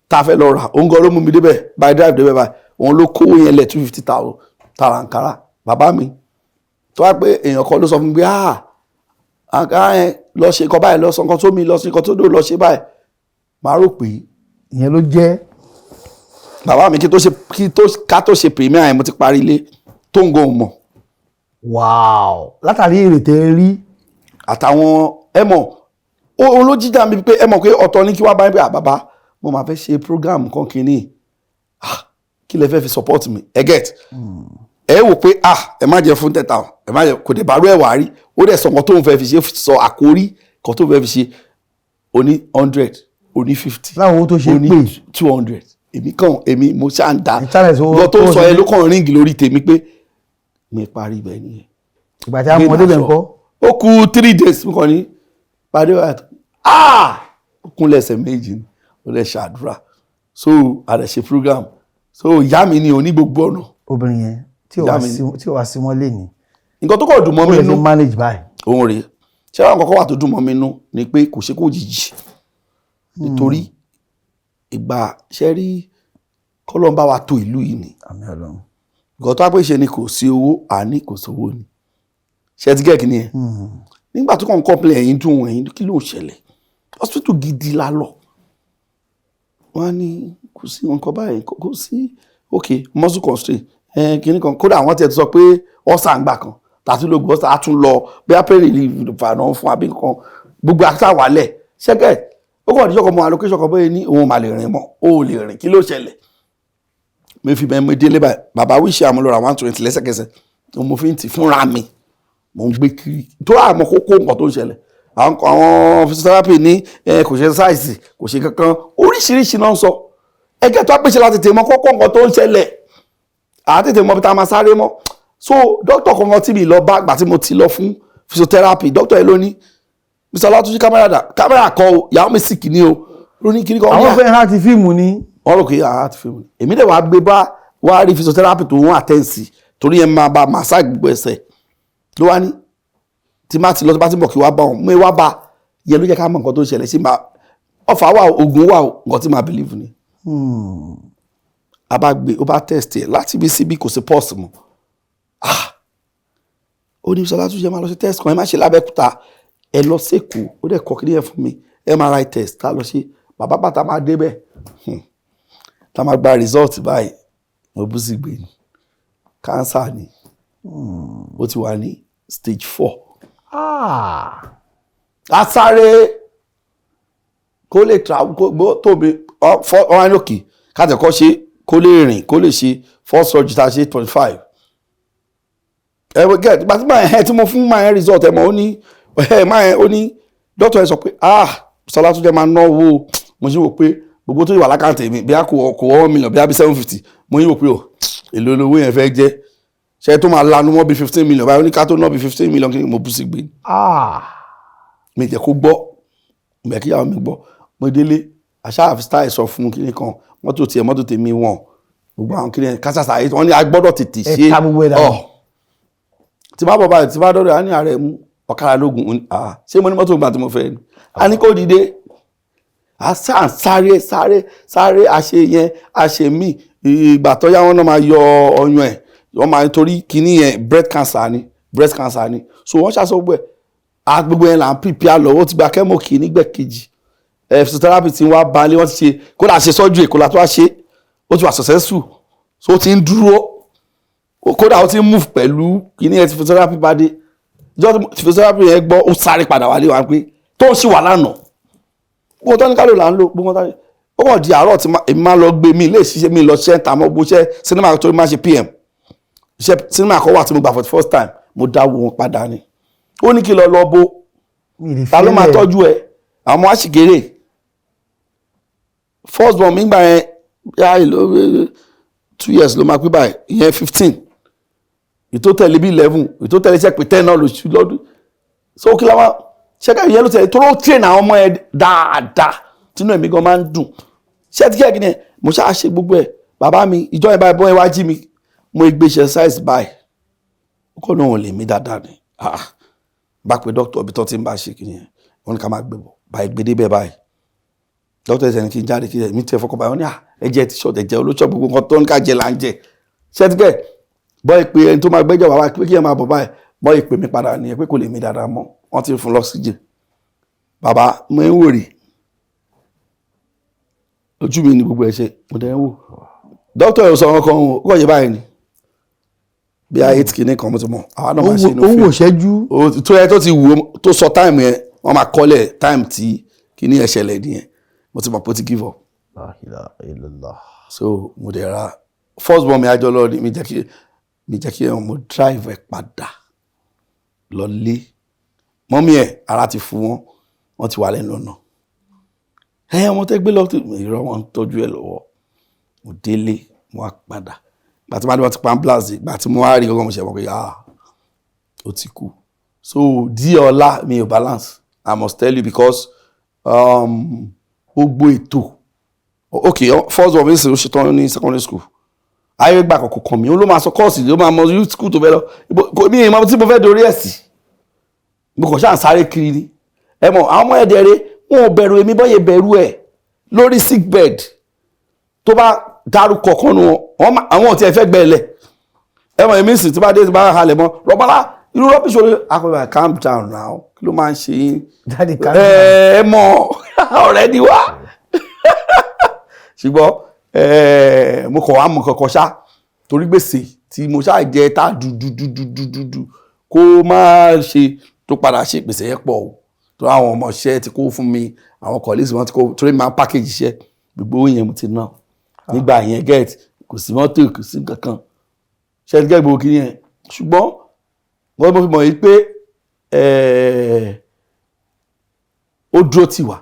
tá a fẹ́ lọ rà òun gan ló mú mi débẹ̀ by drive débẹ̀ báyìí òun ló kówó yẹn lẹ̀ 250,000 tààrà àǹkárá bàbá mi tó wá pé èèyàn kan ló sọ fún mi pé àǹkárá yẹn lọ ṣe nǹkan báyìí lọ sọ nǹkan tó mi lọ ṣe nǹkan tó dò lọ ṣe báyìí màá rò pé ìyẹn ló jẹ́ bàbá mi ká tó ṣe premier yẹn mo ti parí ilé tó ń gan mọ̀. wow látàrí èrè tẹ́ rí. àtàwọn ẹ mọ̀ olójíjà mi pé ẹ mọ̀ pé ọ̀tọ̀ ní kí wá bá ń pè bàbá mo máa fẹ́ ṣe program kan kìíní kí lẹ fẹ́ fi support mi ẹ get ẹ wò pé ẹ má jẹ fún tẹ̀ta ẹ má jẹ kò dé bàrú ẹ̀ wá rí ó dẹ̀ sọ nǹkan tó ń fẹ́ fi ṣe sọ àkórí kan tó ń fẹ́ fi ṣe oní 100 oní 50 láwọn owó tó ṣe pé 200 èmi mo ṣáà ń da lọ tó sọ ẹ ló kàn ríǹgì lórí tèmi pé mi parí ibẹ̀ nìyẹn. ìgbà tí a mọ̀ débẹ̀ ńkọ́. ó kù 3 days mo kàn ní pàdé wa ó kúnlẹ̀ ẹsẹ̀ méjì ni ó lè ṣàdúrà so àdàṣe program so ìyá mi ni òní gbogbo ọ̀nà. obìnrin yẹn tí ò wá sí wọn lé ní. nǹkan tó kọ̀ dùn mọ́ mi nú ó lè fi manage báyìí. òun rèé ṣé àwọn kọ̀ọ̀kan wà tó dùn mọ́ mi nú ni pé kò ṣe kó jìjì nítorí ìgbà ṣe rí kọ́lọ́n bá wa tó ìlú yìí ni nǹkan tó wá pé ṣe ni kò sí owó àní kò sówó ni ṣe ti gẹ́ẹ̀kì ni ẹ̀ nígbà tó kàn complain ẹ̀yìn dùn ẹ̀yìn kí ló ń ṣẹlẹ̀ hospital gidi la lọ wọ́n ní kò sí nǹkan báyìí kò sí ok muscle constraint kìíní kan kódà àwọn tiẹ̀ ti sọ pé ọ̀sà ń gbà kan tàbí lóògùn ọ̀sà á tún lọ bí apẹ̀rẹ̀ ìfànà fún àbí nǹkan gbogbo àtàwálẹ̀ ṣẹ́gẹ̀ ó kàn níjọ́ kan mọ allocation kan bóyá ní òun mà lè rìn mọ́ ó lè rìn kí ló ṣẹlẹ̀ mi fi bẹ́ẹ̀ mi délé báyìí bàbá wíṣẹ́ àmúlò ra 120 lẹ́sẹ̀kẹsẹ̀ mo fi ń tì fúnra mi mo ń gbé kiri tó àmọ́ kókó nǹkan tó ń ṣẹlẹ̀ àwọn physiotherapy ní kò ṣe exercise kò ṣe kankan oríṣiríṣi náà ń sọ ẹgẹ́ tó pèsè láti tèmọ́ kókó nǹkan tó ń ṣẹlẹ̀ àtètè mọ́ bí tá a máa sáré mọ́ so dókítà kankan tí mi lọ bá gbà tí mo ti lọ fún physiotherapy dókítà yẹn ló ní Mr. Olatunji kámẹ́rà kọ o ìyàwó mi sì kìíní o ló ní kíní kan. àwọn fẹ́ hàn ti fíìmù ni. wọ́n rò pé àá ti fíìmù ni èmi dẹ̀ wá gbé bá wá rí physiotherapy tó wọ́n àtẹ́ǹsì torí ẹ̀ máa bá massage gbogbo ẹsẹ̀ ló wá ní tí má ti lọ tó bá ti bọ̀ kí wá bá wọn mú wá bá yẹn ló jẹ́ ká mọ̀ nǹkan tó ń ṣẹlẹ̀ sí ma ọ̀fà wà oògùn wà nǹkan tí màá believe ni. a bá gbé ó bá test ẹ̀ láti bí síbí kò sí pulse mọ́ ó ní Sọlá tún jẹ́ máa lọ sí test kan ẹ má ṣe lábẹ́kúta ẹ lọ sẹ́kọ̀ọ́ ó dẹ̀ kọ́ kíní ẹ̀ fún mi MRI test tá lọ ṣe bàbá bàtà máa débẹ̀ tá máa gba result báyìí mo bú sí gbé ni cancer ni ó ti wà ní stage 4. a sáré kó lè tóbi ọ̀rọ̀ ní òkè káàtẹ̀kọ́ ṣe kó lè rìn kó lè ṣe first surgery tá a ṣe 8.5 get but my head tí mo fún my result ẹ mọ̀ ó ní doctor ẹ sọ pé Sọlá tún jẹ́ máa náwó mo ṣe wò pé gbogbo tó yìí wà lákàntì mi bí a kò 1 million bí a bí 750 mo yí wò pé èlò olówó yẹn fẹ́ jẹ́ ṣe tó máa lanu mọ́ bí 15 million báyìí oníká tó ná bí 15 million kí ni mo bú sí gbé mi jẹ́ kó gbọ́ mi jẹ́ kí ìyàwó mi gbọ́ mo délé àṣà style sọ fún kíní kan mọ́tò tèmi wọn gbogbo àwọn kíní kásásá wọn ni a gbọ́dọ̀ tètè ṣe tí bá bọ̀ báyìí tí bá dọ́dọ̀ á ní ààrẹ mú ọ̀kadà lógun ṣé mo ní mọ́tò gbà tí mo fẹ́ ni a ní kó dìde a sáré àṣe yẹn àṣe mí ìgbà tó yá wọn náà máa yọ ọyàn ẹ̀ wọ́n máa torí kíní yẹn breast cancer ni so wọ́n ṣàṣọ gbogbo ẹ̀ gbogbo yẹn là ń pìpìà lọ́wọ́ ti gba kẹ́mọ̀ kì í nígbẹ̀ kejì physiotherapy ti wá balẹ̀ wọ́n ti ṣe kó là ṣe sọ́jú èkó la tó wá ṣe ó ti wà successful so ó ti ń dúró kódà ó ti ń move pẹ̀lú kíní yẹn ti physiotherapy bá dé ìjọ physiotherapy yẹn gbọ́ ó sáré padà wálé wa pé tó ń ṣì wà lánàá gbogbo tó ní kálò là ń lò gbogbo tó ní ó kàn di àárọ̀ tí èmi máa lọ gbé mi lè ṣiṣẹ́ mi lọ ṣẹ́ ta mọ́ bó ṣẹ́ sinimá tó máa ṣe PM iṣẹ́ sinimá kan wà tí mo gbà for the first time mo dáwọ́ wọn padà ni ó ní kí lọ bó ta ló máa tọ́jú ẹ àwọn ọmọ àṣìkéré first born mi gbà yẹn yá 2 years ló máa pé báyìí ìyẹn 15 ìtó tẹ̀lé bí 11 ìtó tẹ̀lé iṣẹ́ pé 10 náà lóṣù lọ́dún so kí la máa ṣẹ́ká ìyẹn ló tẹ̀lé tó ló train àwọn ọmọ ẹ dáadáa tínú ẹ̀mí gan máa ń dùn ṣé ti kí ẹ̀ kí ni mo ṣáà ṣe gbogbo ẹ̀ bàbá mi ìjọ yẹn báyìí bọ́ ẹ wá jí mi mo gbé exercise báyìí ó kọ́ náà lè mí dáadáa ni bá pe dókítà ibi tó ti ń bá ṣe kí ni wọ́n ní ká máa gbé bọ̀ báyìí gbé débẹ̀ báyìí dókítà ẹ̀sẹ̀ ní kí n jáde kí mi tẹ̀ fọkàn báyìí wọ́n ní ẹ̀jẹ̀ ti ṣọ̀tẹ̀ jẹ́ olóṣọ́ gbogbo nǹkan tó ń ká jẹ là ń jẹ ṣé ti kẹ́ bọ́ ìpè ẹni tó máa gbẹ́jọ́ wá pé kí ẹ máa bọ̀ báyìí bọ́ ìpè mi padà nìyẹn pé kò lè mí dáadáa mọ́ wọ́n ti fún lọ́síjìn bàbá mo ń wòrì ojú mi ni gbogbo ẹ̀ ṣe mo dẹ̀ ń wò dókítà yóò sọ wọn kan ó kọ̀ yẹ báyìí ni bí ayé ti kìíní kan mo ti mọ̀ àwọn náà máa ṣe inú fíìmù owó ṣẹ́jú tó yẹ tó ti wò tó sọ táìmù yẹn wọ́n máa kọ́lẹ̀ táìmù tí kìíní ẹ̀ ṣẹlẹ̀ nìyẹn mo ti mọ̀ pé ó ti give up. So mo dẹ̀ ra first born mi àjọ lọ mi jẹ́ kí mo drive ẹ̀ padà lọ lé mọ́mí ẹ̀ ara ti fún wọ́n ti wà lẹ́nu ọ̀nà ọmọ tẹ́ gbé lọ́tọ̀ ìrọ̀ wọn tọ́jú ẹ̀ lọ́wọ́ mo délé mo wá padà gbàtí wọ́n ti pa ambulance gbàtí mo wá rí ọgọ́ mo ṣe mọ̀ pé ó ti kú so di ọ̀la mi ò balance I must tell you because gbogbo ètò okay first of all ó ṣetán ní secondary school ayé gbà kọ̀kọ̀ kan mi ó ló máa sọ kọ́ọ̀sì ló máa mọ youth school tó fẹ́ lọ mi ìmọ̀ tí mo fẹ́ dorí ẹ̀ sí mo kàn ṣáà sáré kiri ni ẹ mọ̀ àwọn ọmọ ẹ̀dẹ̀rẹ̀ wọn ò bẹ̀rù èmi bọ́yẹ bẹ̀rù ẹ̀ lórí sick bed tó bá dárúkọ kan nu wọn àwọn ò tiẹ̀ fẹ́ gbẹ̀lẹ̀ ẹ mọ̀ èmi sì tí bá dé tí bá halẹ̀ mọ́ rọ́bọ́lá irú rọ́bìṣì olóyè akọ̀wé calm down now kí ló máa ń ṣe yín ẹ mọ̀ ọ̀rẹ́ ni wá ṣùgbọ́n mo kọ̀ wá mọ̀ kankan ṣá torí gbèsè tí mo ṣáà jẹ tá dúdúdúdúdúdú kó má ṣe tó padà ṣe gbèsè yẹn pọ̀ o tó àwọn ọmọọṣẹ́ ti kó fún mi àwọn colleagues wọn ti kó torí máa package iṣẹ́ gbogbo yẹn mo ti ná nígbà yẹn get kò sí mọ́tò kò sí kankan ṣe é gẹ́gbẹ́ òkìní yẹn ṣùgbọ́n wọ́n mọ̀ fi mọ̀ yìí pé ó dúró tì wá.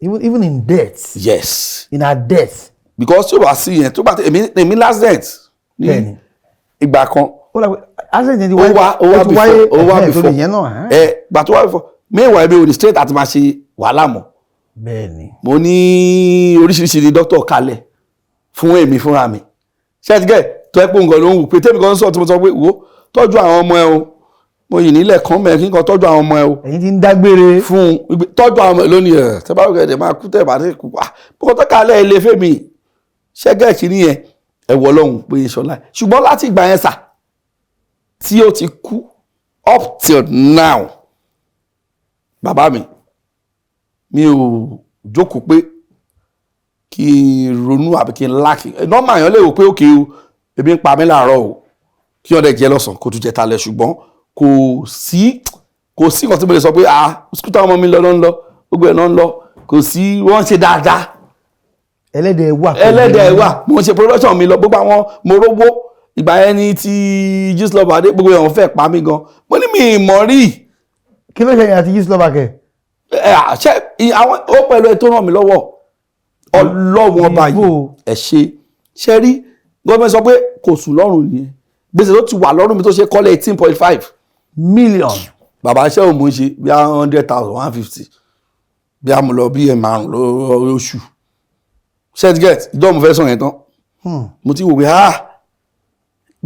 even in death. Yes. In her death. Because tí o bá sí yẹn tó bá tẹ èmi last death ní ìgbà kan. ó lọ accident ti wáyé before yẹn náà. gbà tó wá before meanwhile mi ò ní straight àti máa ṣe wàhálà mọ́. bẹ́ẹ̀ni. mo ní oríṣiríṣi ní dókítà kalẹ̀ fún èmi fúnra mi ṣẹ́ẹ̀tìgẹ̀ tó ẹ́ pé nǹkan ló ń wù pé tèmi kan sọ tí mo sọ pé wo tọ́jú àwọn ọmọ ẹ o mo yìn nílẹ̀ kan mẹ́rin kí n kan tọ́jú àwọn ọmọ ẹ o. ẹ̀yin ti ń dágbére. fún tọ́jú àwọn ọmọ ẹ lónìí ẹ̀ tẹ́ bá rẹ̀ ẹ̀ máa kú tẹ̀ bá tẹ̀ kú wá bó tó kalẹ̀ ilé fẹ́mi ṣẹ́gẹ̀ kìíní yẹn ẹ̀wọ̀ ọlọ́run pé ṣọlá ṣùgbọ́n láti ìgbà yẹn sà tí ó ti kú up till now bàbá mi ò jókòó pé kí n ronú àbí kí n láàkì nọ́mà yẹn lè wò pé òkè o ebi ń pa mí láàárọ̀ o kí ọ̀dẹ̀ jẹ́ lọ́sàn kó tún jẹ talẹ̀ ṣùgbọ́n kò sí kan tí mo lè sọ pé skútà ọmọ mi lọ gbogbo ẹ̀ náà ń lọ kò sí wọ́n ṣe dáadáa. ẹlẹ́dẹ̀ wà mo ń ṣe production mi lọ gbogbo àwọn mo rówó ìgbà yẹn ni ti Gistlover adé gbogbo ẹ̀ wọ́n fẹ́ pa mí gan mo ní mi ìmọ̀ rí. kí ló ṣe yẹn àti Gistlover kẹ. ṣe àwọn ó pẹ̀lú ẹ tó ràn mí lọ́wọ́ ọlọ́wọ́n ọba yìí ẹ ṣe rí gọ́ọ̀mẹ́ntì sọ pé kò sùn lọ́rùn nìyẹn gbèsè tó ti wà lọ́rùn mi tó ṣe kọ́lé 18.5 million. bàbá iṣẹ́ òun mo ń ṣe bí i 100,000 150 bí a mọ̀ lọ bí ẹ̀ márùn lóṣù ṣẹ́tìgẹ́t ìjọ mo fẹ́ sọ yẹn tán mo ti wò pé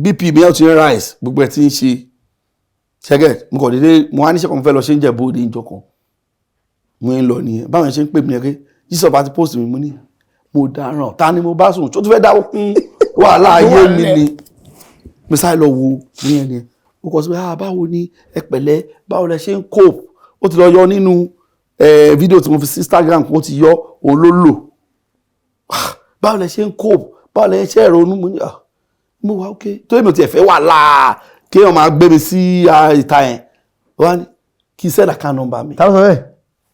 bp mi ẹ̀ ti ń rise gbogbo ẹ̀ ti ń ṣe ṣẹ́gẹ́t mo kàn déédéé mo wá níṣẹ́ kan mo fẹ́ lọ ṣe ń jẹ́ bóde ìjọ kan mo ń lọ nìyẹn báwọn ṣe ń pè mí ẹ̀kẹ́ Gistlover ti post mi mo ní mo dáràn ta ni mo bá sùn tó tún fẹ́ dáwọ́ pín wàhálà ayé mi ni mo sáré lọ wo ní ẹni ó kọ sí pé báwo ni ẹ pẹ̀lẹ́ báwo lẹ ṣe ń cope ó ti lọ yọ nínú fídíò tí mo fi sí Instagram ó ti yọ òun ló lò báwo lẹ ṣe ń cope báwo lẹ ṣe ronú mo ní mo wá ok tó èmi ò tiẹ̀ fẹ́ wàhálà kéèyàn máa gbé mi sí ìta yẹn wá ní kí send account number mi. táwọn sọ bẹ́ẹ̀.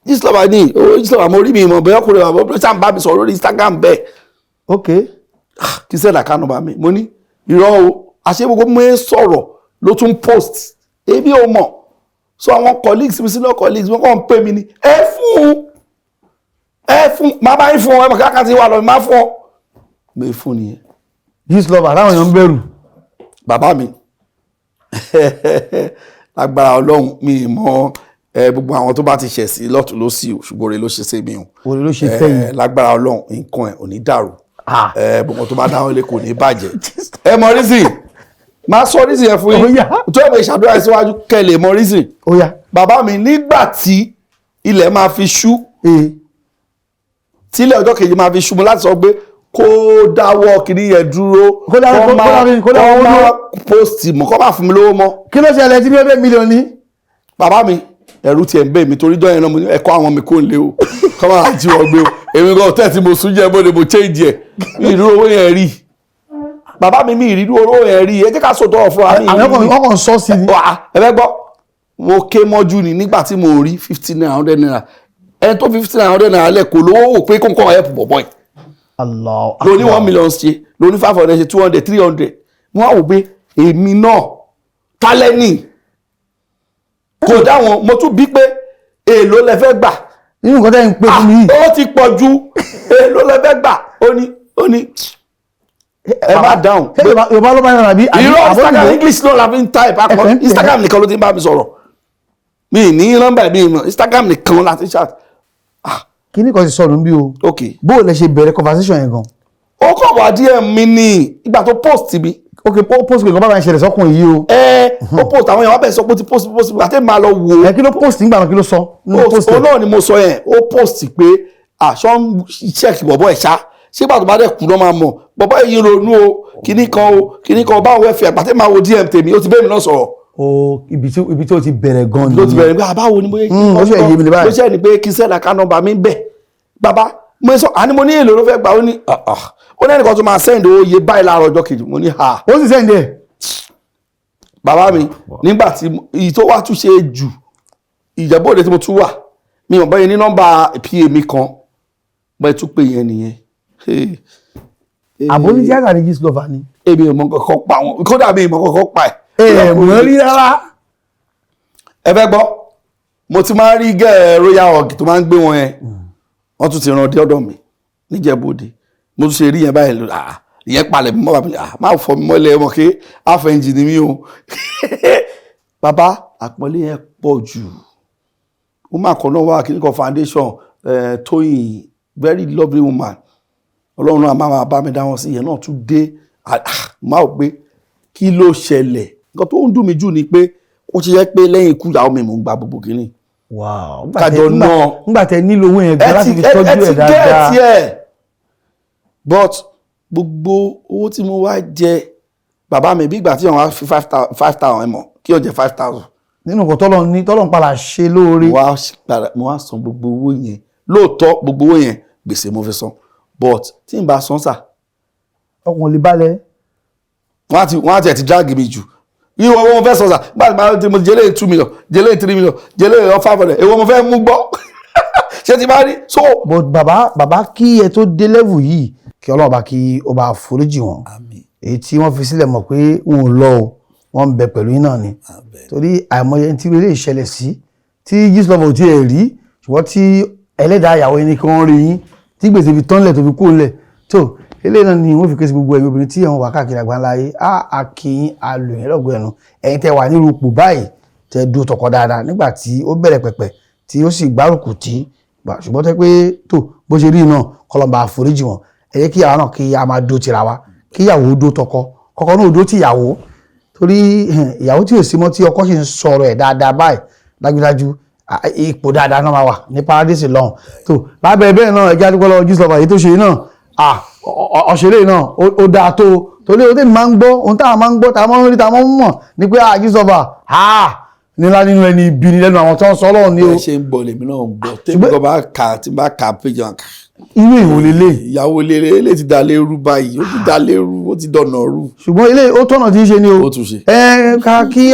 Gistlover ní Gistlover mo rí mi ìmọ̀ bẹ́ẹ̀ ọkùnrin àwọn ọmọ sáà ń bá mi sọ̀rọ̀ lórí Instagram bẹ́ẹ̀. ok. kí send account number mi mo ní irọ́ o àṣẹ gbogbo mo ń sọ̀rọ̀ ló tún post ebi ò mọ̀ so àwọn colleagues mi senior colleagues wọn kàn ń pè mí ní ẹ fún má bá yín fún ọ ẹ mọ̀ káàkiri ti wà lọ má fún ọ gbé fún nìyẹn. Gistlover táwọn èèyàn ń bẹ̀rù. bàbá mi lágbára Ọlọ́run mi mọ̀ gbogbo àwọn tó bá ti ṣẹ̀ sí lọ́tún ló sì ṣùgbọ́n oore ló ṣe sí mi o oore ló ṣe fẹ́yìn lágbára Ọlọ́run nǹkan ẹ̀ ò ní dàrú gbogbo tó bá dáhùn lé kò ní bàjẹ́ ẹ mọ reason máa sọ reason yẹn fún yín tó ẹ̀mọ̀ ìṣàdúrà síwájú kẹlẹ̀ mọ reason bàbá mi nígbà tí ilẹ̀ máa fi ṣú tí ilẹ̀ ọjọ́ kejì máa fi ṣú mo láti sọ pé kó dáwọ́ kiri yẹn dúró kó máa post mọ́ kó máa fún mi lówó mọ́. kí ló ṣẹlẹ̀ tí ní ọdẹ mílíọ̀nù ní. bàbá mi ẹ̀rù tiẹ̀ ń bẹ̀ mí torí dọ́yìn náà mo ní ẹ̀kọ́ àwọn mi kò ń lé o kọ́ máa jí wọ́n gbé o èmi gan tẹ́tí mo sún jẹ́ bóde mo change ẹ̀ ìrú owó yẹn rí bàbá mi ìrírú owó yẹn rí ẹ jẹ́ ká sòtọ́ ọ̀fọ́ àmì àwọn ọkọ̀ sọ sí ni. ẹ fẹ́ gbọ́ mo ké mọ́jú ni nígbà tí mo rí 50 naira 100 naira ẹni tó 50 naira 100 naira lẹ̀ kò lówó wò pé kó nǹkan ẹ̀pù bọ̀bọ̀ ẹ̀ ló ní 1 million ṣe ló ní 500 ṣe 200 300 wọ́n á wò pé èmi náà tálẹ́nì kò dáwọn mo tún bí pé èèlò lẹ fẹ́ gbà nínú nǹkan tẹ́ ń pè fún mi yìí ó ti pọ̀ ju èèlò lẹ fẹ́ gbà ó ní ẹ má dáhùn. yorùbá ló bá yàrá bí. irọ́ Instagram English ló la fi ń type akọ Instagram nìkan ló ti ń bá mi sọ̀rọ̀ mi ní nọ́mbà mi mọ̀ Instagram nìkan la ti chat. kíní kan ti sọnù bí o. ok bó o lè ṣe bẹ̀rẹ̀ conversation yẹn gan. ó kọ̀ wá díẹ̀ mi ní ìgbà tó post mi. ok post pé nǹkan bá máa ń ṣẹlẹ̀ sọ́kùnrin yìí o. ó post àwọn èèyàn wá bẹ̀ sọ pé ó ti post àti máa lọ wò ó. kí ló post nígbà kí ló sọ. ó náà ni mo sọ yẹn ó post pé àṣọ ń check bọ̀bọ̀ ẹ̀ ṣá ṣé bàtò bá dẹ̀ kú náà máa mọ̀ bọ̀bọ̀ yìí ronú o kíní kan báwo ẹ fi àgbàtẹ́ máa wo DM tèmi ó ti bẹ́ẹ̀ mi náà sọ̀rọ̀. o ibi tí o ti bẹ̀rẹ̀ gan ni. ló ti bẹ̀rẹ̀ pé àbáwo ni mo yẹ kí ó ṣe èyí mi ní báyìí. ló ṣe ni pé kí sẹ́ẹ̀dà ká nọ́mbà mi bẹ̀ bàbá mo sọ àní mo ní èlò ló fẹ́ gbà ó ní ó ní ẹnìkan tó máa send owó iye báyìí láàárọ̀ ọjọ́ kejì mo ní ha. ó sì send ẹ̀. bàbá mi nígbà tí èyí tó wá tún ṣe jù ìjẹ́bọ̀dé tí mo tún wà mi ò báyìí ní nọ́mbà pa mi kan báyìí tún pè yẹn nìyẹn àbóní tíátà ní Gistlover ni. èmi ò mọ kankan pa wọn kódà mi ò mọ kankan pa mọ̀ rí rárá. ẹ fẹ́ gbọ́ mo ti máa ń rí gẹ́ royal hug tó máa ń gbé wọn yẹn wọ́n tún ti ràn dé ọ̀dọ̀ mi níjẹ̀bọ́dé mo tún ṣe rí yẹn báyìí ìyẹn palẹ̀ mọ́ bàbá mi máa fọ mi mọ́lẹ̀ mọ́ kí half engine ni mí o bàbá àpọ́nlé yẹn pọ̀ jù woman kan náà wà kíníkan foundation Tóyìn very lovely woman ọlọ́run náà máa bá mi dá wọn sí ìyẹn náà tún dé máa pé kí ló ṣẹlẹ̀ nǹkan tó ń dùn mí jù ni pé ó ti yẹ pé lẹ́yìn ikú ìyàwó mi mò ń gba gbogbo kínní. kájọ náà nígbà tẹ nílò owó yẹn gan láti fi tọ́jú ẹ̀ dáadáa. but gbogbo owó tí mo wá jẹ bàbá mi bí ìgbà tí wọ́n wá fi 5,000 ẹ̀mọ́ kí wọ́n jẹ 5,000. nínú nǹkan tọ́lọ̀ ń padà ṣe lóore. mo wá san gbogbo owó yẹn lóòótọ́ gbogbo owó yẹn gbèsè mo fi san but tí n bá san sà. ọkùnrin lè balẹ̀. wọ́n á ti drag mi jù ìwọ wọn fẹ́ sọ̀sà gbàgbà mo jẹ́lẹ̀ 2 million jẹ́lẹ̀ 3 million jẹ́lẹ̀ 500 èwo mo fẹ́ mú gbọ́ ṣé ti bá rí so. but bàbá kí ẹ tó dé level yìí kí Ọlọ́run bá kí ó bá foríjì wọn èyí tí wọ́n fi sílẹ̀ mọ̀ pé wọn ò lọ o wọ́n ń bẹ pẹ̀lú yín náà ni torí àìmọye tí ilé ìṣẹ̀lẹ̀ sí tí Gistlover ò tiẹ̀ rí ṣùgbọ́n tí ẹlẹ́dàá ìyàwó yín ni kí wọ́n rí yín tí gbèsè fi tán lẹ̀ tó fi kó lẹ̀ tó eléyìí náà ni wọ́n fi ké sí gbogbo ẹ̀yin obìnrin tí àwọn wà káàkiri àgbáńlá ayé a kì í alòyìn lọ́gbọ̀ ẹnu ẹ̀yin tẹ́ wà nírú ipò báyìí tẹ́ dúró tọkọ dáadáa nígbà tí ó bẹ̀rẹ̀ pẹ̀pẹ̀ tí ó sì gbárùkù tí ṣùgbọ́n tẹ́ pé tó bó ṣe rí náà kọlọ́mbà àforíjì wọn ẹ jẹ́ kí àwọn náà kí a máa dó tira wa kí ìyàwó dó tọkọ kọkọ náà dó tìyàwó torí ìyàwó tí ò sí mọ́ tí ọkọ sì ń sọ̀rọ̀ ẹ̀ dáadáa báyìí dájúdájú ipò dáadáa náà máa wà ní paradise lọ́hùn tó lábẹ́ bẹ́ẹ̀ náà ẹjẹ́ àdúgbò lọ́wọ́ Gistlover èyí tó ṣe náà ọ̀ṣẹ̀lẹ̀ náà ó dáa tó torí ó tẹ́mi máa ń gbọ́ ohun táwọn máa ń gbọ́ táwọn máa ń rí táwọn máa ń mọ̀ ní pé Gistlover nílá nínú ẹni ibi ni lẹ́nu àwọn tó ń sọ ọlọ́run ni o. ẹ ṣe ń gbọ́ lèmi náà ń gbọ́ tèmi kan bá kà péjọ àkà. inú ìwò lélẹ̀. ìyàwó lélẹ̀ ilé ti dà lérú báyìí ó ti dà lérú ó ti dọ̀nà rú. ṣùgbọ́n ilé ó tọ̀nà tí ń ṣe ni o. ó tún ṣe. kí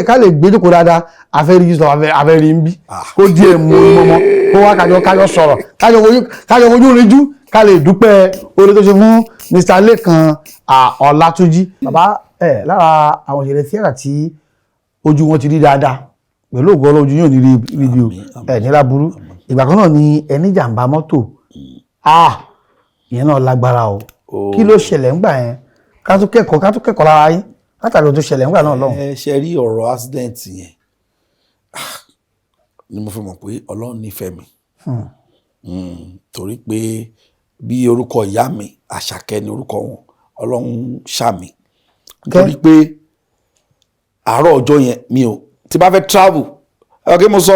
ká lè gbé jókòó dáadáa afẹ́rí Gistlover afẹ́rí ń bí kó díẹ̀ mú mọ́mọ́ kó wá kájọ sọ̀rọ̀ kájọ wojú rinjú ká lè dúpẹ́ oore tó ṣe fún Mr. Lekan Olatunji. bàbá lára àwọn òṣèré tíátà tí ojú wọn ti rí dáadáa pẹ̀lú ògo Ọlọ́run ojú yóò ní rí fídíò ní láburú ìgbà kan náà ni ẹni jàǹbá mọ́tò ìyẹn náà lágbára o kí ló ṣẹlẹ̀ ńgbà yẹn ká tún kẹ́kọ̀ọ́ lára yín látàrí ohun tó ṣẹlẹ̀ ńgbà náà lọ́hùn. ẹ ṣe rí ọ̀rọ̀ accident yẹn ni mo fi mọ̀ pé Ọlọ́run nífẹ̀ẹ́ mi torí pé bí orúkọ ìyá mi Àṣàkẹ́ ni orúkọ wọn Ọlọ́run ṣàmì torí pé àárọ̀ ọjọ́ yẹn mi ò tí bá fẹ́ travel ọ̀gẹ́ mo sọ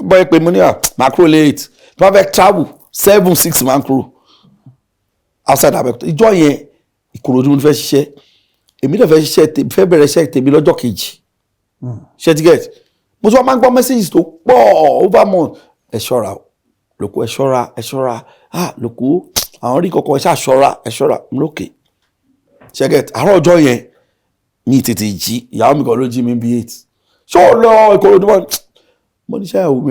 bọ́ẹ̀ pé mo ní macro late tí bá fẹ́ travel 7-6 man kúrò outside Abeokuta ìjọ yẹn Ìkòròdú mo fẹ́ ṣiṣẹ́ èmi náà fẹ́ bẹ̀rẹ̀ iṣẹ́ tèmi lọ́jọ́ kejì ṣe ti get mo tún wá máa ń gbọ́ messages tó pọ̀ over month ẹ ṣọ́ra lóko ẹ ṣọ́ra lóko àwọn rí kọ̀ọ̀kan ẹ ṣọ́ra lókè ṣe get àárọ̀ ọjọ́ yẹn ní tètè jí ìyàwó mi kan ló jí mi bí 8 ṣó lọ Ìkòròdú mo ní iṣẹ́ ìwú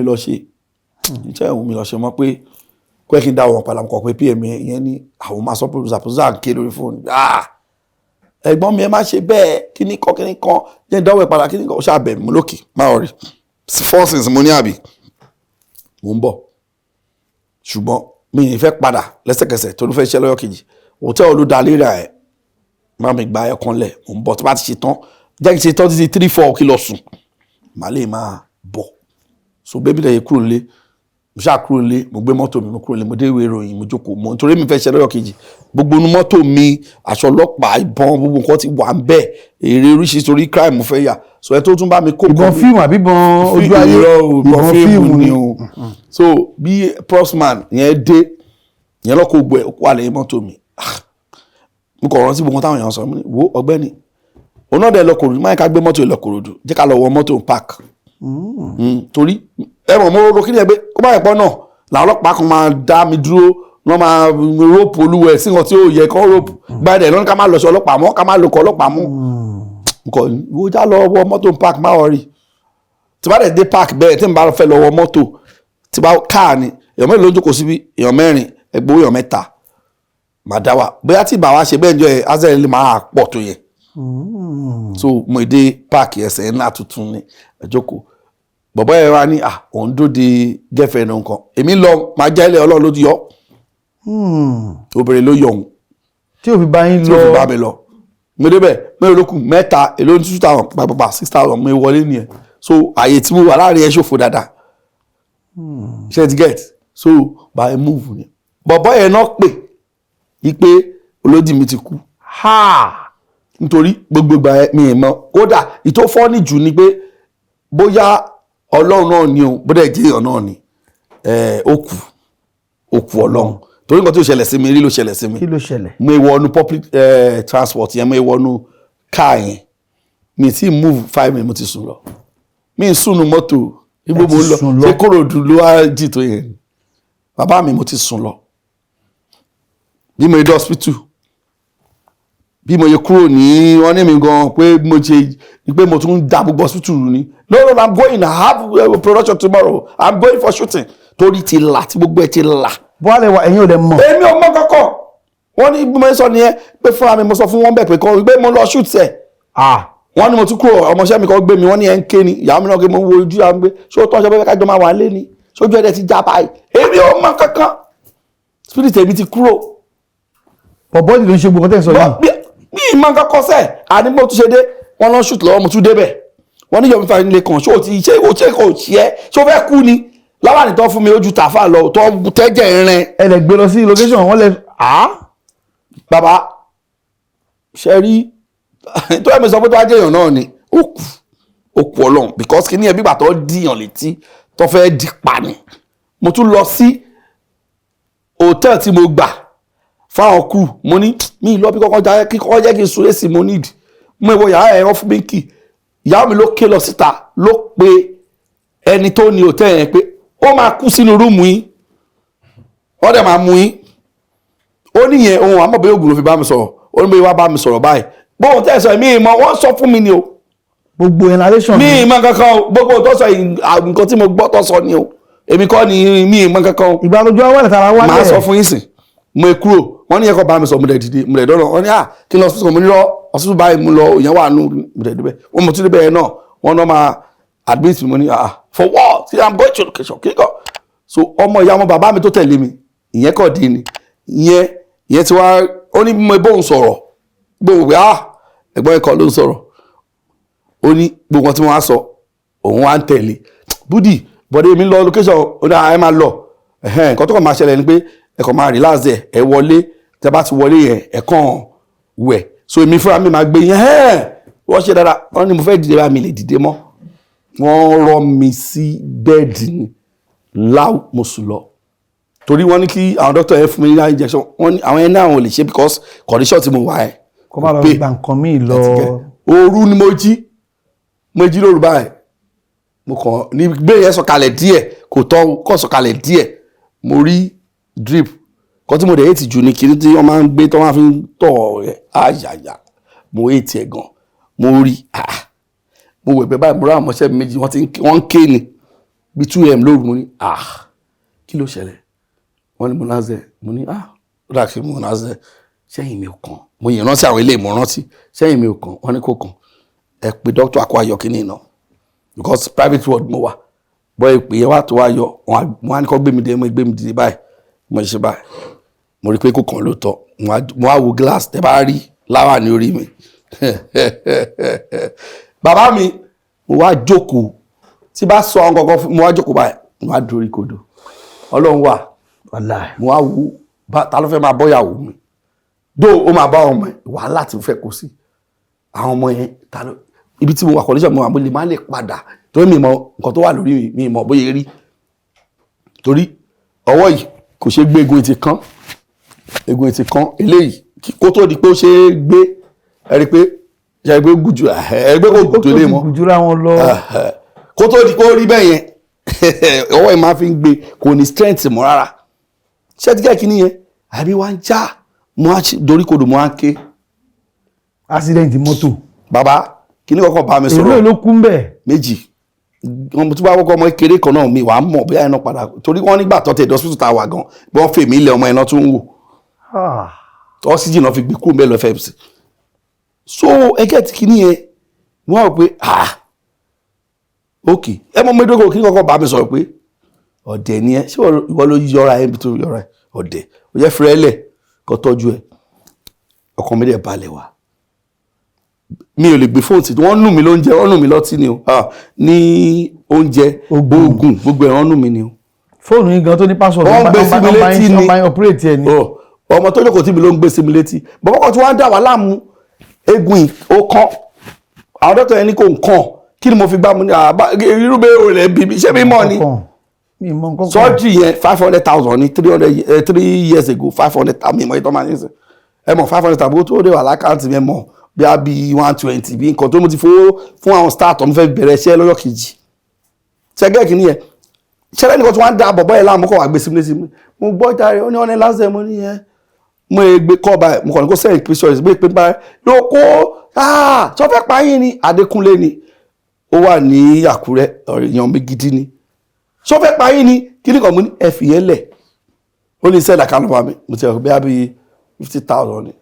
mi lọ ṣe mọ́ pé kó kí n dá wọn padà kọ̀ pé pm yẹn ní àwọn máa sọ producer ń ké lórí fóònù ẹ̀gbọ́n mi ẹ má ṣe bẹ́ẹ̀ kíní kan jẹ́ ìdánwò ìpadà kíní kan ó ṣàbẹ̀ mú lókè máa rí forces mo ní àbí mo ń bọ̀ ṣùgbọ́n mi ì fẹ́ padà lẹ́sẹ̀kẹsẹ̀ tó ló fẹ́ ṣiṣẹ́ lọ́yọ̀ kejì hòtẹ́ẹ̀lì ló dá léra ẹ̀ máa mi gba ẹ̀kan lẹ̀ mo ń bọ̀ tó bá ti ṣe tán jẹ́ kí n ṣe tán títí 3-4 kí lọ sùn màá lè máa bọ̀ so bébí lẹ́yìn kúrò nílé mo ṣáà kúrò nílé mo gbé mọ́tò mi mo kúrò nílé mo dé ìwé ìròyìn mo jókòó mo nítorí mi fẹ́ ṣe lọ́yọ̀ kejì gbogbo inú mọ́tò mi aṣọ ọlọ́pàá ìbọn gbogbo nǹkan ti wà ń bẹ̀ èrè oríṣiríṣi torí crime mo fẹ́ yà so ẹ tó tún bá mi kó ìbọn fíìmù àbí ìbọn ojú ayé ìbọn fíìmù ni o so bí postman yẹn dé yẹn lọ́kọ̀ gbọ́ ẹ̀ wà lẹ́yìn mọ́tò mi mo kọ̀ rántí gbogbo táwọn èèyàn sọ wo ọ̀gbẹ́ni òun náà dẹ̀ lọ Kòròdú máa ń ká gbé mọ́tò lọ Kòròdú jẹ́ ká lọ wọ mọ́tò park torí ẹ̀rọ mo rò kí ni ẹgbẹ́ kó bá ẹ̀pọ̀ náà làwọn ọlọ́pàá kan máa dá mi dúró wọ́n máa rope olúwẹ̀ sí nǹkan tí ó yẹ kán rope gbáyìí lọ́nà ká má lọ sí ọlọ́pàá mọ́ ká má lọ kọ́ ọlọ́pàá mọ́ nǹkan ìwọ já lọ wọ mọ́tò park má wọ̀ rí tí bá dẹ̀ dé park bẹ́ẹ̀ tí n bá fẹ́ lọ wọ mọ́tò tí bá káà ni èèyàn mẹ́rin ló ń jókòó síbi èèyàn mẹ́rin ẹgbẹ́ èèyàn mẹ́ta màá dá wà bóyá tí ìbá wa ṣe bẹ́ẹ̀ jọ ẹ̀ azẹ́rẹ́ lè máa pọ̀ tó yẹ. So mo dé páàkì ẹsẹ̀ ńlá tuntun ní ẹjọ́kọ̀ bọ̀bọ́ ẹ̀ wá ní òun dóde gẹ́fẹ̀ ẹ̀nà nǹkan èmi lọ máa jẹ́ ilé ọlọ́run ló ti yọ obìnrin ló yọ òun tí ò fi bá yín lọ tí ò fi bá mi lọ mo débẹ̀ mẹ́rin ló kù mẹ́ta èlò ní 2,000 pàpàpà 6,000 mo wọlé nìyẹn so àyè tí mo wà láàrin ẹ̀ ṣòfò dáadáa ṣe ti get so by move ni bọ̀bọ́ yẹn náà pè í pé olódì mi ti kú nítorí gbogbo ìgbà mi ì mọ̀ kódà ìtò fọ́ọ̀nì jù ni pé bóyá ọlọ́run náà ni o bódà ìjẹ́ èèyàn náà ni ó kú ọlọ́run torí nǹkan tó ṣẹlẹ̀ sí mi rí ló ṣẹlẹ̀ sí mi kí ló ṣẹlẹ̀ mo wọnú public transport yẹn mo wọnú car yẹn mi ti move 5 minutes mo ti sùn lọ mi ń sùn nu mọ́tò ibo mo lọ ṣé Kòròdú ló wá jì tó yẹn bàbá mi mo ti sùn lọ bí mo dé hospital bí mo yẹ kúrò ní wọ́n ní mi gan pé mo tún dá gbogbo hospital ni no I'm going I have a production tomorrow I'm going for shooting torí ti là tí gbogbo ẹ ti là. bọ́ọ̀lù ẹ̀wà ẹ̀yin ò dẹ̀ mọ̀. èmi ò mọ̀ kankan wọ́n ní bí mo sọ nìyẹn pé fúnra mi mo sọ fún wọn bẹ́ẹ̀ pé mo lọ shoot ẹ̀ wọ́n ní mo tún kúrò ọmọọṣẹ́ mi kan gbé mi wọ́n ní ẹ̀ ń ké ni ìyá mi náà gbé mo wo ojú àwọn gbé ṣé ó tọ́jọ́ bẹ́ẹ̀ kájọ máa wà lé ni sójú ẹ̀dẹ̀ ti já báyìí èmi ò mọ̀ kankan spirit èmi ti kúrò. bọ̀bọ́ọ̀lù ló ń ṣe gbogbo tẹ̀ sọ yìí. mi ì mọ̀ kankan sẹ́ẹ̀ àní mo tún ṣe dé wọ́n lọ shoot lọ́wọ́ mo tún débẹ̀ wọ́n ní yọ̀mí fàáyín lè kàn ṣé o ti ṣe kò ṣe ṣé o fẹ́ kú ni láwọn ànitọ́ fún mi ojú tàfà lọ tó tẹ́jẹ̀ rin. ẹ lè gbé lọ sí location wọn lè. bàbá ṣe rí tó yẹ mi sọ pé tó wá jẹ́ èèyàn náà ni ó kú ọlọ́run because kí ni ẹbí gbà tó dìyàn létí tó fẹ́ di pa ni mo tún lọ sí hòtẹ́ẹ̀lì tí mo gbà fáwọn crew mo ní mi lọ bí kọ́kọ́ jẹ́ kí n súré sí mo need mo ìwọ yàrá ẹ̀rọ fún mi kì ìyàwó mi ló ké lọ síta ló pe ẹni tó ní hòtẹ́ẹ̀lì yẹn pé ó máa kú sínú rúùmù yín wọ́n dẹ̀ máa mú yín ó níyẹn ohun àmọ́bẹ̀ ògùn ló fi bá mi sọ̀rọ̀ ó ní bẹ́ẹ̀ wá bá mi sọ̀rọ̀ báyìí bóun tẹ́ sọ mi ìmọ̀ wọ́n sọ fún mi ni o gbogbo inhalation mi ìmọ̀ kankan o gbogbo tó sọ nǹkan tí mo gbọ́ tó sọ ni o èmi kọ́ ni mi ìmọ̀ kankan o ìgbà lójú àwọn ẹ̀ta wá máa sọ fún yín sìn mo kúrò wọ́n ní ẹ̀kọ́ bá mi sọ mo dẹ̀ dìde mo dẹ̀ dọ́nà wọ́n ní kí n lọ hospital mo ní lọ hospital báyìí mo lọ ìyẹn wà nù mo dẹ̀ débẹ̀ wọ́n mo tún débẹ̀ yẹn náà wọ́n náà máa admit mi mo ní for what see I'm going to location kíkọ́ so ọmọ ìyá ọmọ bàbá mi tó tẹ̀lé mi ìyẹn kọ̀ dín ni ìyẹn ti wá ó ní mo bóun sọ̀rọ̀ gbogbo pé ẹ̀gbọ́n ẹ̀kọ́ ló ń sọ̀rọ̀ ó ní gbogbo tí wọ́n á sọ òun wá ń tẹ̀lé búdì bọ́dé mi lọ location ó ní ẹ máa lọ nǹkan tó kàn máa ṣẹlẹ̀ ni pé ẹ̀kọ́ máa relax ẹ wọlé tẹ bá ti wọlé yẹn ẹ̀kan wẹ̀ so èmi fúnra mi máa gbé yẹn wọ́n ṣe dáadáa wọ́n ní mo fẹ́ dìde bá mi lè dìde mọ́ wọ́n rọ mi sí bẹ́ẹ̀dì ni láù mo sùn lọ torí wọ́n ní kí àwọn dókítà yẹn fún mi ní injection wọ́n ní àwọn yẹn náà wọn ò lè ṣe because condition tí mo wà ẹ̀ kó má lọ gba nǹkan míì lọ. òru ni mo jí lóru báyìí mo kàn ní gbé yẹn sọ̀kalẹ̀ díẹ̀ kò tọ́ kọ́ sọ̀kalẹ̀ díẹ̀ mo rí drip kan tí mo dẹ̀ ètì jù ní kiri tí wọ́n máa ń gbé tí wọ́n máa fi ń tọ̀ ẹ̀ àyàyà mo ètì ẹ̀ gan mo rí mo wẹ̀ bẹ́ẹ̀ báyìí mo rá àwọn ọmọọṣẹ́ méjì wọ́n ń ké ni bí 2am lóru mo ní kí ló ṣẹlẹ̀ wọ́n ní mo lázẹ̀ mo ní ó dà kí mo lázẹ̀ sẹ́yìn mi ò kàn mo yìn rántí àwọn ilé ìmọ̀ rántí sẹ́yìn mi ò kàn wọ́n ní kò kàn ẹ pé dókítà akọ ayọ̀ kí ni iná because private ward mo wà bọ́ ìpè yẹn wà tó wá yọ wọ́n á ní kọ́ gbé mi dìde báyìí mo ṣe báyìí mo rí pé kò kàn lóòótọ́ mo wá wo glass tẹ́ bá rí láwà ní orí mi bàbá mi mo wá jókòó tí bá sọ àwọn kankan mo wá jókòó báyìí mo wá dorí kodò ọlọ́run wà mo wá wú ta ló fẹ́ máa bọ́yàwó mi dó o máa bá ọmọ ẹ̀ wàhálà tí mo fẹ́ kó sí àwọn ọmọ yẹn ibi tí mo wà kọ́lẹ́sọ̀ mo wà mo lè má lè padà torí mi mọ nǹkan tó wà lórí mi mọ bóyá rí torí ọwọ́ yìí kò ṣe gbé egun etí kan eléyìí kó tó di pé ó ṣe é gbé ẹ̀rí pé ṣe gbé gùjù ẹgbẹ́ kò gùjù lé mọ́ kó tó di pé ó rí bẹ́ẹ̀ yẹn ọwọ́ yìí máa fi ń gbé kò ní strength mọ́ rárá ṣé ti kẹ́kì nìyẹn àbí wá ń já mo á dorí kodò mo á ń ké. accident mọ́tò. bàbá kí ni kọ́kọ́ bá mi sọ̀rọ̀ èrò ló kún bẹ́ẹ̀. méjì wọn tún bá kọ́kọ́ ọmọ kékeré kan náà mi wàá mọ̀ bóyá iná padà torí wọ́n nígbà tó tẹ̀ dọ́sítù tá a wà gan bí wọ́n fèmí ilẹ̀ ọmọ iná tún ń wò. oxygen náà fi gbé kúrò mẹ́lọ fẹ́ẹ̀sì so ẹgẹ́ ti kí ní yẹn wọ́n rò pé ok ẹ mọ́ mẹ́dọ́gọ́ kí ní kọ́kọ́ bá mi sọ̀rọ̀ pé ọ̀dẹ̀ ni ẹ ṣé ìwọ ló yọra ẹ bí tó yọra ẹ ọ̀dẹ̀ ó yẹ fẹ́rẹ́lẹ̀ kó tọ́jú ẹ ọkàn mi dẹ̀ balẹ̀ wá mi ò lè gbé fóònù tí wọ́n nù mí lóúnjẹ wọ́n nù mí lọ́tí ni o ní oúnjẹ oògùn gbogbo ẹ̀ wọ́n nù mí ni o. fóònù yín gan tó ní password wọ́n gbé sí mi létí ni ọmọ operate ẹ ni. ọmọ tó jókòó tí mi ló ń gbé sí mi létí bàbá kan tí wọ́n á dà wá láàmú egun ó kán àwọn dọ́kítà yẹn ní kò ń kàn kí ni mo fi gbá mu ní irú bẹ́ẹ̀ ò lẹ́ bí mi ṣé mi mọ̀ ni surgery yẹn 500,000 ní 3 years ago 500,000 mi mọ̀ ìtọ́ máa ń sìn ẹ mọ̀ 500,000 bó tó dé wà lákàntì mi mọ̀ bí a bí 120 bí nǹkan tó mo ti fowó fún àwọn start ọmọ fẹ́ bẹ̀rẹ̀ iṣẹ́ lọ́jọ́ kejì ṣẹ́gẹ́ kìíní yẹn ṣẹlẹ̀ nìkan tí wọ́n á da bọ̀bọ́ yẹn láàmú kọ́ wà gbé símílẹ̀ símílẹ̀ mo gbọ́ járe ó ní ọ́nẹ́ lásẹ̀ mo ní yẹn mo gbé kọ́ báyìí mo kàn ní kó sẹ́yìn pictures gbé pé báyìí yóò kó tó fẹ́ pa yín ni Adékúnlé ni ó wà ní Àkúrẹ́ èèyàn mi gidi ni tó fẹ́ pa yín ni kí ni kàn mú ní ẹ fi yẹn lẹ̀ ó ní sẹ́ẹ̀dà kan lọ́wọ́ mi mo ti rẹ̀ bí a bí 50,000 ni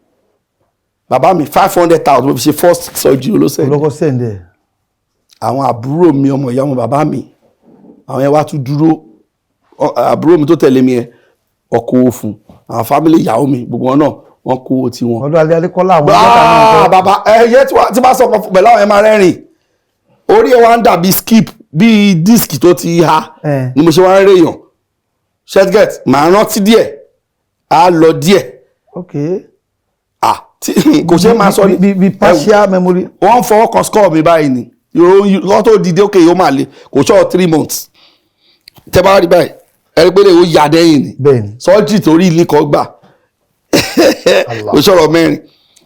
bàbá mi 500,000 mo fi ṣe first surgery olóko sẹ́ndẹ̀ àwọn àbúrò mi ọmọ ìyá wọn bàbá mi àwọn yẹn wá tún dúró àbúrò mi tó tẹ̀lé mi yẹn ọkọ̀ owó fún àwọn fámílì ìyàwó mi gbogbo wọn náà wọ́n kó owó tí wọn. Odunlade Adékọ́lá àwọn ọ̀gá bàbá ẹyẹ tí bá sọ pẹ̀lú àwọn ẹ̀ máa rẹ́rìn orí ẹ̀ wá ń dàbí skip bíi díìskì tó ti ha ni mo ṣe wá ń rèèyàn ṣẹ́tgẹ̀t màá rántí díẹ̀ á lọ díẹ̀ kò ṣe máa sọ ní bí partial memory. wọ́n fọwọ́ kan score mi báyìí ni lọ́wọ́ tó dìde òkè yóò máa le kò ṣọ́ 3 months tẹ́ bá rí báyìí ẹni pé lè ó yà dẹ́yìn ni sọ́jì torí ilé kan gbà kò ṣọ̀rọ̀ mẹ́rin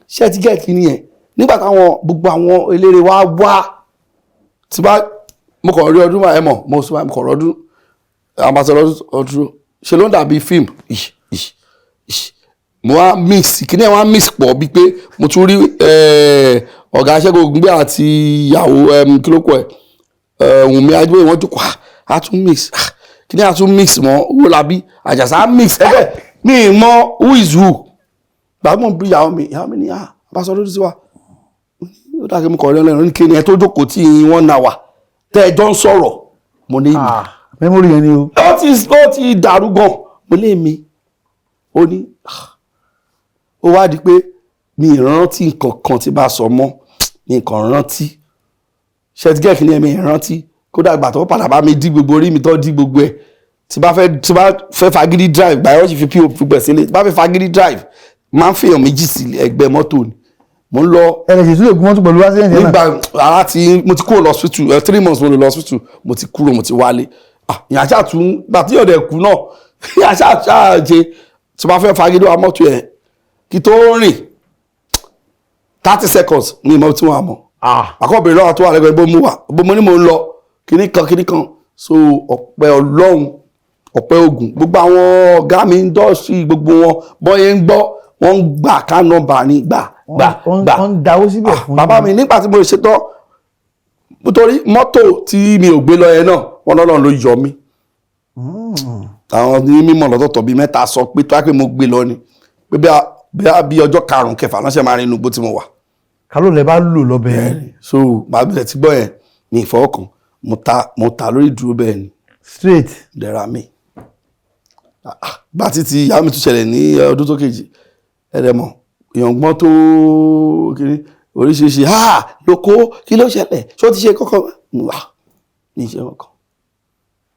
ṣé ti gẹ̀ẹ́kì nìyẹn nígbà táwọn gbogbo àwọn eléré wa wá tí bá mo kàn rí ọdún ẹ mọ̀ mo sọ mo kàn rọdún àmàṣọ ọdún ṣe ló ń dàbí fíìmù mo wá mix kíní ẹ̀ wá mix pọ̀ bíi pé mo tún rí ọ̀gá Ṣẹ́gun Ògúngbé àti ìyàwó kílókù ẹ̀ Wùnmí Ajíbóyè wọ́n jókòó a tún mix kíní a tún mix mọ́ Owólabí Àjàsá mix ẹ̀bẹ̀ mi mọ who is who bàbá mo bí ìyàwó mi ní àbáṣọ lórí sí wa ó dàgbé mo kọ̀ ọ́ lẹ́nu ní kíní ẹ̀ tó jókòó tí wọ́n náà wà tẹ́ ẹ jọ ń sọ̀rọ̀ mo ní mi. memory yẹn ni o. ó ti dàrú gan mo lé mi ó ní ó wá di pé mi ìrántí nǹkan kan tí bá sọ mọ́ ní nǹkan rántí ṣẹ́tgẹ́ẹ̀kì ní ẹ̀mí ìrántí kódà ìgbà tó padà bá mi dí gbogbo orí mi tó dí gbogbo ẹ̀ tí bá fẹ́ fagídí drive gbàyọ́ sì fi pop gbẹ̀ sílẹ̀ tí bá fẹ́ fagídí drive máa ń fèèyàn méjì sí ẹgbẹ́ mọ́tò ni mo ń lọ. ẹ̀rẹ̀ sì tún lè gún mọ́tò pẹ̀lú accident náà. nígbà ara tí mo ti kúrò lọ hospital 3 months mo lò lọ hospital mo ti kúrò mo ti wálé ìyàn àṣà tún gbà tí yọ̀dẹ̀ kú náà ìyàn àṣà ṣe tí bá fẹ́ fagídí wa mọ́tò ẹ̀ kí tó rìn 30 seconds ní ìmọ̀ tí wọ́n á mọ̀ àkọ́bìnrin lọ́wọ́ tó wà lẹ́gbẹ̀ẹ́ bó mú wà bó mo ní mo ń lọ kíní kan so ọ̀pẹ Ọlọ́run ọ̀pẹ Ògùn gbogbo àwọn ọ̀gá mi ń dọ́ọ̀sì gbogbo wọn bọ́yẹ ń gbọ́ wọ́n ń gbà ká nọ́mbà ní gbà. wọ́n ń dáwó síbẹ̀ fún bàbá mi nígbà tí mo ṣe tán nítorí mọ́tò tí mi ò gbé lọ yẹn náà wọ́n lọ́nà ló yọ mí àwọn ní mímọ̀ lọ́tọ̀ọ̀tọ̀ bíi 3 sọ pé tó wá pé mo gbé lọ ni pé bí ọjọ́ 5 kẹfà lọ́sẹ̀ máa rin inú igbó tí mo wà. kálọ̀ lẹ bá lò lọ bẹ́ẹ̀. so màá bẹ̀rẹ̀ tí gbọ́ yẹn ní ìfọwọ́kàn mo ta lórí ìdúró bẹ́ẹ̀ ni. straight. dẹ̀ra mi. bá títí ìyá mi tún ṣẹlẹ̀ ní ọdún tó kejì ẹ̀rẹ̀mọ̀ ìyàngbọ́n tó kiri oríṣiríṣi lóko kí ló ṣẹlẹ̀ ṣó ti ṣe kọ́kọ́ wà ní ìṣe kọ́kọ́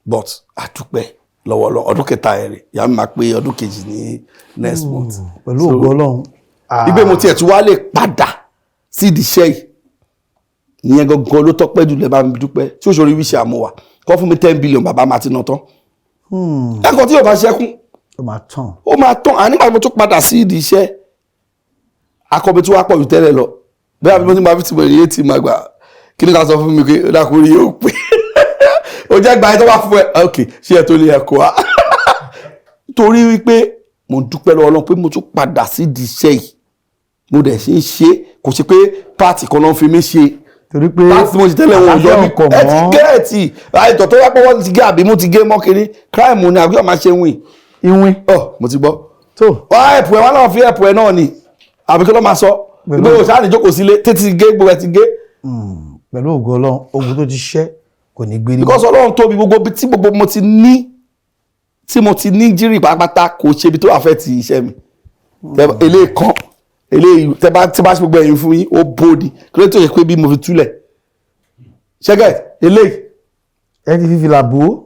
but àdúpẹ́ lọ́wọ́lọ́ ọdún kẹta ẹ̀rẹ̀ ìyá mi máa pé ọdún kejì ní next month. pẹ̀lú ògo Ọlọ́run. ibẹ̀ mo tiẹ̀ tún wá lè padà sí ìdíṣẹ́ yìí ìyẹn gangan ló tọ́pẹ́ jù lẹ́ bá mi dúpẹ́ tí òṣèré wíṣẹ́ àmúwà kọ́ fún mi 10 billion bàbá máa ti ná tán. ẹ̀kọ́ tí yóò bá ṣẹ́kún ó máa tán ànígbà mo tún padà sí ìdíṣẹ́ akọbi tí wàá pọ̀ jù tẹ́lẹ̀ lọ bẹ́ẹ̀ bí mo ti máa fi ti mọ̀ èyí tí máa gbà kí ni ká sọ fún mi pé ó dákun rí yóò pé ó jẹ́ gba ẹ tó wá fún ẹ ok ṣé ẹ tó lè ẹ̀kọ́ wa torí wípé mo dúpẹ́ lọ́wọ́ Ọlọ́run pé mo tún padà sí ìdíṣẹ́ yìí mo dẹ̀ ṣe ń ṣe kò ṣe pé páàtì kan náà fi mí ṣe torí pé páàtì tí mo ti tẹ́lẹ̀ wọn ò yọ mí ẹ ti gẹ́ẹ̀tì àìtọ́ tó yá pé wọ́n ti gé àbí mo ti gé mọ́ kiri crime ni àbí ọ̀ma ṣe wìn. ìwìn. mo ti gbọ́ tó wá ẹ̀pù ẹ̀ wá náà fi ẹ̀pù ẹ̀ náà ni àbí kí ló máa sọ gbé òṣà ní jókòó sílé tètè gé gbogbo ẹ̀ ti gé. pẹ̀lú ògo Ọlọ́run ogun tó ti ṣẹ́ kò ní gbé ní. because Ọlọ́run tóbi gbogbo tí gbogbo mo ti ní jírí pátápátá kò ṣe ibi tó wà fẹ́ ti iṣẹ́ mi eléyìí kan eléyìí tẹ bá ṣe gbogbo ẹ̀yìn fún yín ó bòdì kí ló tó yẹ pé bí mo fi túlẹ̀ ṣẹ́gẹ̀ eléyìí. ẹ ti fífi là bò ó.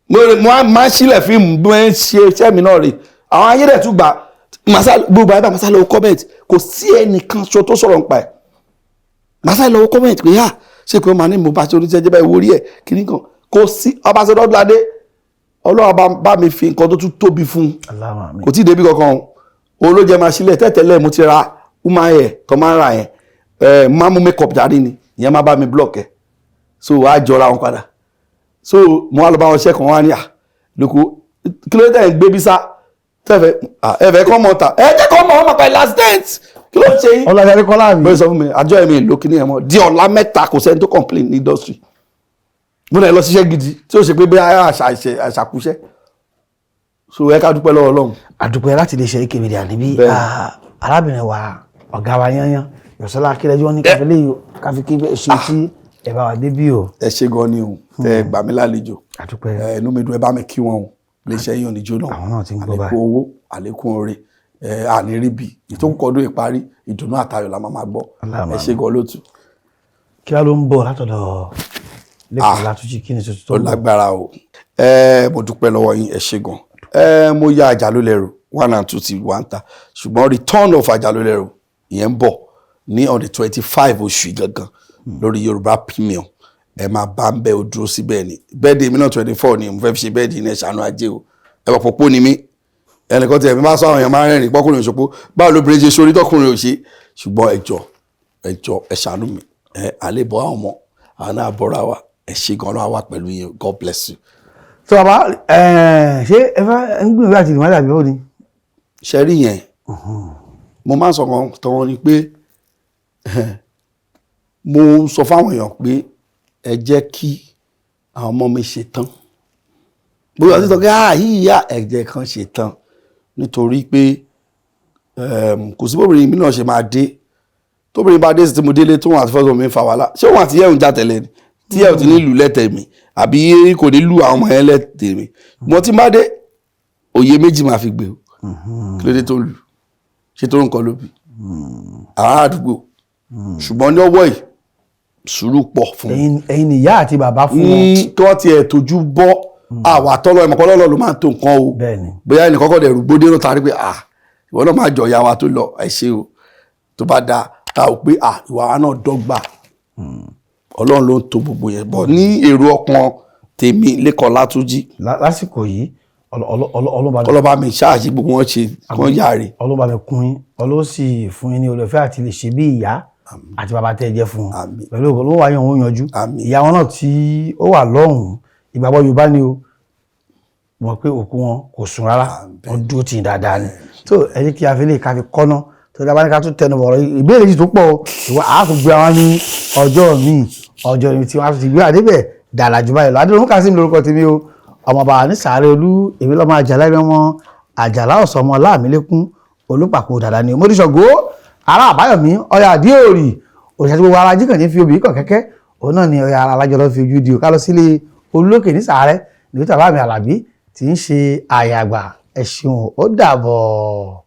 mo máa ń sílẹ̀ fíìmù bí wọ́n ń ṣe iṣẹ́ mi náà rè àwọn ayédètú gbà gbogbo àyíká masá lọ́wọ́ comment kò sí ẹnìkan ṣo tó sọ̀rọ̀ nípa ẹ̀ masá lọ́wọ́ comment pé yá ṣé kí wọ́n máa ní mo bá ṣe oníṣẹ́ jẹ́ báyìí wórí ẹ̀ kíní kan kò sí ọba ṣe Odunlade Ọlọ́run bá mi fi nǹkan tó tún tóbi fún un kò tí ì débi kankan òun ló jẹ́ máa sílẹ̀ tẹ́tẹ́lẹ̀ mo ti ra woman hair tó máa ń ra yẹn máa mú make up jáde ni ìyẹn máa bá mi block ẹ̀ so wàá jọra wọn padà so mo wá lọ bá wọn ṣẹ́kàn wọn á ní lóko kí ló dé gbé bí sá ẹ̀fẹ̀ kọ́ mọ́ ta jẹ́ kọ́ mọ́ ọmọ pẹ̀lú last dance kí ló ń ṣe yín. Ọlọ́dẹ kọ́lá mi. bẹ́ẹ̀ sọ fún mi àjọ ẹ̀mí ìlú kìíní ẹ̀ mọ́ di ọ̀la mẹ́ta kò sẹ́ni tó complain ní industry mo náà lọ ṣiṣẹ́ gidi tí ó ṣe pé bí àṣàkúṣẹ́ so ẹ ká dúpẹ́ lọ́wọ́ Ọlọ́run. àdúpẹ́ láti lè ṣe ike media níbí arábìnrin wa ọ̀gá wa yányán Yọ̀sọ́lá Akínrẹ́jú wọn ní káfí kí ṣe tí ẹ bá wà débí o. ẹ ṣe gan ni o ẹ gbà mí lálejò àdúpẹ́ inú mi dùn ẹ bá mi kí wọn o lè ṣe yín oníjó náà àwọn náà ti ń gbọ́ báyìí àlékún owó àlékún oore àníríbi ìtókùkọ́dún ìparí ìdùnnú àtayọ̀ la máa gbọ́ ẹ ṣe gan lótú. kí wàá ló ń bọ̀ látọ̀dọ̀ Lekan Olatunji kí ni tuntun tó ń bọ̀. ó lágbára o mo dúpẹ́ lọ́wọ́ yín ẹ ṣe gan mo ya Àjàlólẹ́rù 1 and 2 ti wà ń ta ṣùgbọ́n return of Àjàlólẹ́rù ìyẹn ń bọ̀ ní on the 25 oṣù gangan lórí Yorùbá Premium ẹ máa bá ń bẹ o dúró síbẹ̀ ni bẹ́ẹ̀dì mi náà 24 ni mo fẹ́ fi ṣe bẹ́ẹ̀dì ní ẹ̀ṣánú ajé o ẹ̀wọ̀ pòpó ni mí ẹnìkan tí ẹ̀mí bá sọ àwọn èèyàn máa ń rẹ́rìn pọ́kùnrin òṣòpó báwo lóbìnrin ṣe sórí tọkùnrin ò ṣe ṣùgbọ́n ẹjọ́ ẹ̀ṣánú mi àlébọ̀ àwọn ọmọ àwọn náà bọ́ra wa ẹ ṣe gan náà wà pẹ̀lú yín God bless you. tó bàbá ṣé ẹ fẹ́ ń gbìyànjú àti ìwádìí àbí ó ni. ṣe rí yẹn mo máa ń sọ kan tọ́wọ́n ni pé mo sọ fáwọn èèyàn pé ẹ jẹ́ kí àwọn ọmọ mi ṣe tán bóyá ọtí sọ pé yíyá ẹ̀jẹ̀ kan ṣe tán nítorí pé kò sí bóbìnrin mi náà ṣe máa dé tóbìnrin bá dé sí tí mo délé tó wọn àti fọ́sọ̀ mi ń fa wàhálà ṣé wọn àti yẹ̀hùn já tẹ̀lé ni tí yẹ̀hùn ti ní lù lẹ́tẹ̀ mi àbí kò ní lù àwọn ọmọ yẹn lẹ́tẹ̀ mi mo ti má dé òye méjì máa fi gbé o kí ló dé tó lù ṣe tó nǹkan ló bí ará àdúgbò ṣùgbọ́n ní ọwọ́ yìí sùúrù pọ̀ fún ẹ̀yin ni ìyá àti bàbá fún wọn. kí wọ́n ti ẹ̀ tójú bọ́ àwa tọ́lọ́ ìmọ̀pọ̀ lọ́lọ́ ló máa ń tó nǹkan o bóyá ẹnì kọ́kọ́ dẹ̀ rúgbódé ló tarí pé ìwọ náà máa jọ ìyá wa tó lọ ẹ ṣe o tó bá da ta ò pé ìwà wa náà dọ́gba Ọlọ́run ló ń to gbogbo yẹn bọ̀ ní èrò ọkàn tèmi Lekan Olatunji. lásìkò yìí ọlọ́ba mi ṣáàṣì gbogbo wọn ṣe kán yáre. ọlọ́ba mi kún yín ọlọ́ sì fún yín ní olùfẹ́ àti lè ṣe bí ìyá àti bàbá tẹ́ ẹ jẹ́ fún un pẹ̀lú ògbó ló wà yẹn òun yanjú ìyá wọn náà tí ó wà lọ́hùn-ún ìgbàgbọ́ Yorùbá ni o mọ̀ pé òkú wọn kò sùn rárá wọn dúró tì í dáadáa ni tó ẹ jẹ́ kí a fi lè ká fi kọ́ná tó dábàá ní ká tún tẹnu bọ̀rọ̀ ìbéèrè yìí tó pọ̀ ìwà àákùgbé àwọn ní ọjọ́ míì ọjọ́ ní tí wọ́n á fi gbé àdébẹ̀ dàrá jù báyìí lọ adéwọ̀n Kazeem lórúkọ tèmi o ọmọọba ní sàárẹ̀ olú èmi lọ́mọ àjàlá ẹ̀rọ wọn àjàlá ọ̀sán ọmọ láàmìlẹ́kún olùpàkó dàda ni omodíṣọ̀gó ará àbáyọ̀mí ọ̀yà àdíòrì òṣìṣẹ́ gbogbo ara jíkàn ní fi obì kàn kẹ́kẹ́ òun náà ni ọ̀yà ara alájọ lọ́ fi ojú di o ká lọ sílé olókè ní sàárẹ̀ níbi tàbá mi àlàbí tí ń ṣe àyàgbà ẹ̀ṣin ó dàbọ̀.